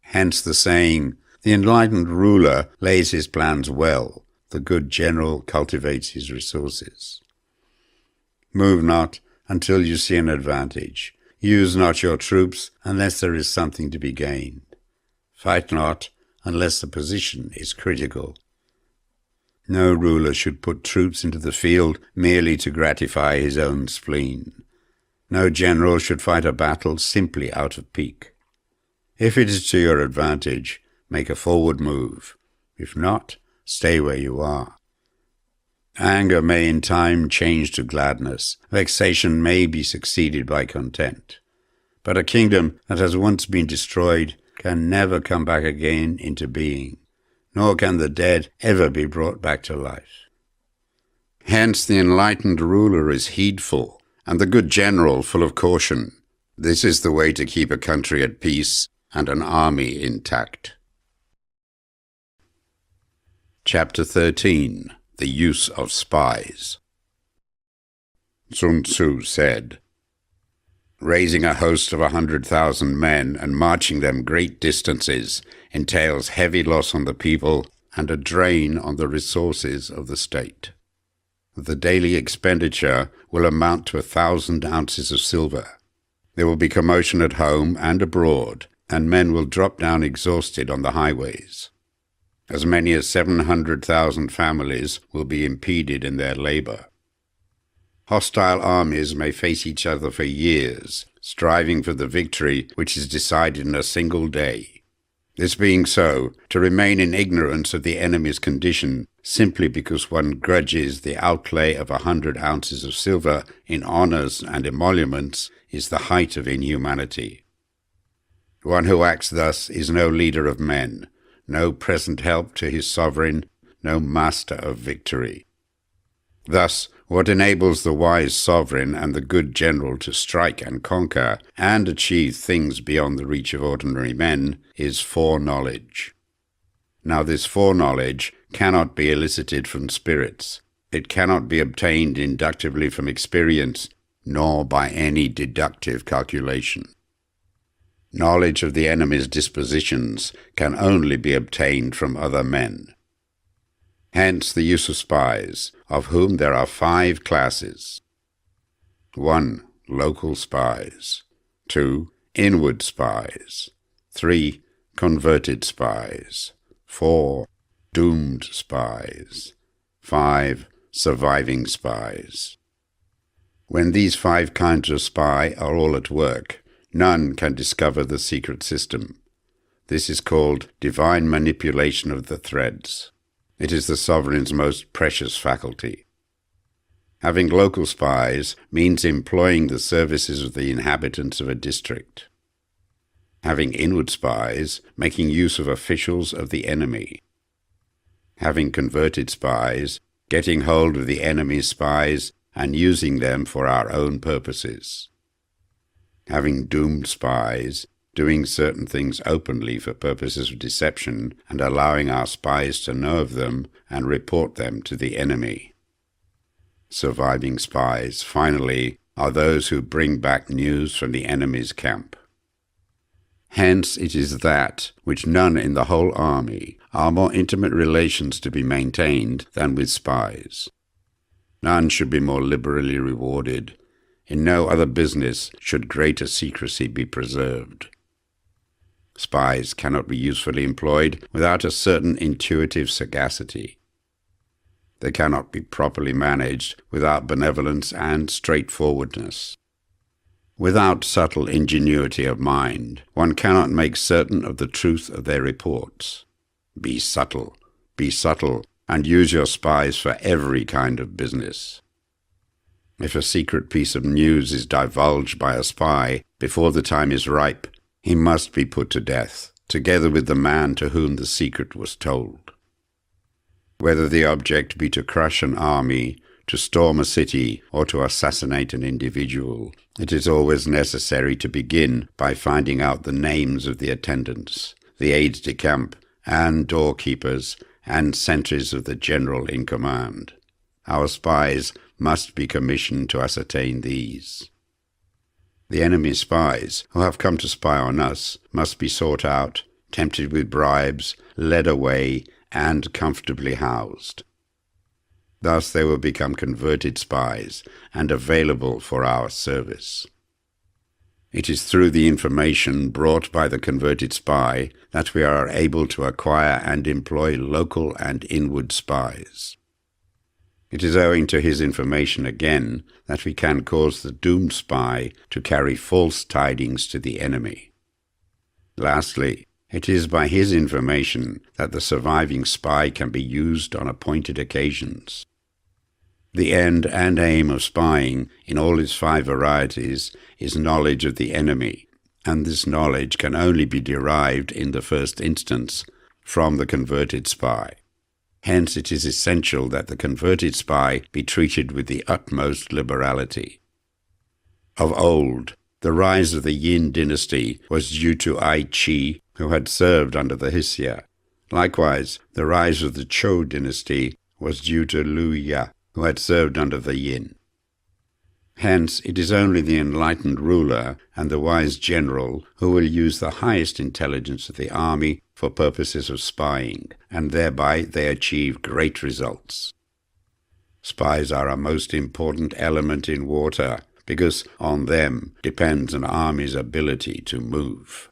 Hence the saying, the enlightened ruler lays his plans well, the good general cultivates his resources. Move not until you see an advantage. Use not your troops unless there is something to be gained. Fight not unless the position is critical. No ruler should put troops into the field merely to gratify his own spleen. No general should fight a battle simply out of pique. If it is to your advantage, make a forward move. If not, stay where you are. Anger may in time change to gladness. Vexation may be succeeded by content. But a kingdom that has once been destroyed can never come back again into being, nor can the dead ever be brought back to life. Hence the enlightened ruler is heedful, and the good general full of caution. This is the way to keep a country at peace and an army intact. Chapter 13. The Use of Spies. Sun Tzu said, "Raising a host of 100,000 men and marching them great distances entails heavy loss on the people and a drain on the resources of the state. The daily expenditure will amount to 1,000 ounces of silver. There will be commotion at home and abroad, and men will drop down exhausted on the highways. As many as 700,000 families will be impeded in their labor. Hostile armies may face each other for years, striving for the victory which is decided in a single day. This being so, to remain in ignorance of the enemy's condition simply because one grudges the outlay of 100 ounces of silver in honors and emoluments is the height of inhumanity. One who acts thus is no leader of men, no present help to his sovereign, no master of victory. Thus, what enables the wise sovereign and the good general to strike and conquer and achieve things beyond the reach of ordinary men is foreknowledge. Now this foreknowledge cannot be elicited from spirits. It cannot be obtained inductively from experience, nor by any deductive calculation. Knowledge of the enemy's dispositions can only be obtained from other men. Hence the use of spies, of whom there are 5 classes. 1. Local spies. 2. Inward spies. 3. Converted spies. 4. Doomed spies. 5. Surviving spies. When these 5 kinds of spy are all at work, none can discover the secret system. This is called divine manipulation of the threads. It is the sovereign's most precious faculty. Having local spies means employing the services of the inhabitants of a district. Having inward spies, making use of officials of the enemy. Having converted spies, getting hold of the enemy's spies and using them for our own purposes. Having doomed spies, doing certain things openly for purposes of deception and allowing our spies to know of them and report them to the enemy. Surviving spies, finally, are those who bring back news from the enemy's camp. Hence it is that which none in the whole army are more intimate relations to be maintained than with spies. None should be more liberally rewarded. In no other business should greater secrecy be preserved. Spies cannot be usefully employed without a certain intuitive sagacity. They cannot be properly managed without benevolence and straightforwardness. Without subtle ingenuity of mind, one cannot make certain of the truth of their reports. Be subtle, and use your spies for every kind of business. If a secret piece of news is divulged by a spy before the time is ripe, he must be put to death, together with the man to whom the secret was told. Whether the object be to crush an army, to storm a city, or to assassinate an individual, it is always necessary to begin by finding out the names of the attendants, the aides-de-camp, and doorkeepers, and sentries of the general in command. Our spies must be commissioned to ascertain these. The enemy's spies, who have come to spy on us, must be sought out, tempted with bribes, led away, and comfortably housed. Thus they will become converted spies and available for our service. It is through the information brought by the converted spy that we are able to acquire and employ local and inward spies. It is owing to his information again that we can cause the doomed spy to carry false tidings to the enemy. Lastly, it is by his information that the surviving spy can be used on appointed occasions. The end and aim of spying, in all its 5 varieties, is knowledge of the enemy, and this knowledge can only be derived in the first instance from the converted spy. Hence it is essential that the converted spy be treated with the utmost liberality. Of old, the rise of the Yin dynasty was due to Ai Qi, who had served under the Hsia. Likewise, the rise of the Zhou dynasty was due to Liu Ya, who had served under the Yin. Hence, it is only the enlightened ruler and the wise general who will use the highest intelligence of the army for purposes of spying, and thereby they achieve great results. Spies are a most important element in warfare, because on them depends an army's ability to move.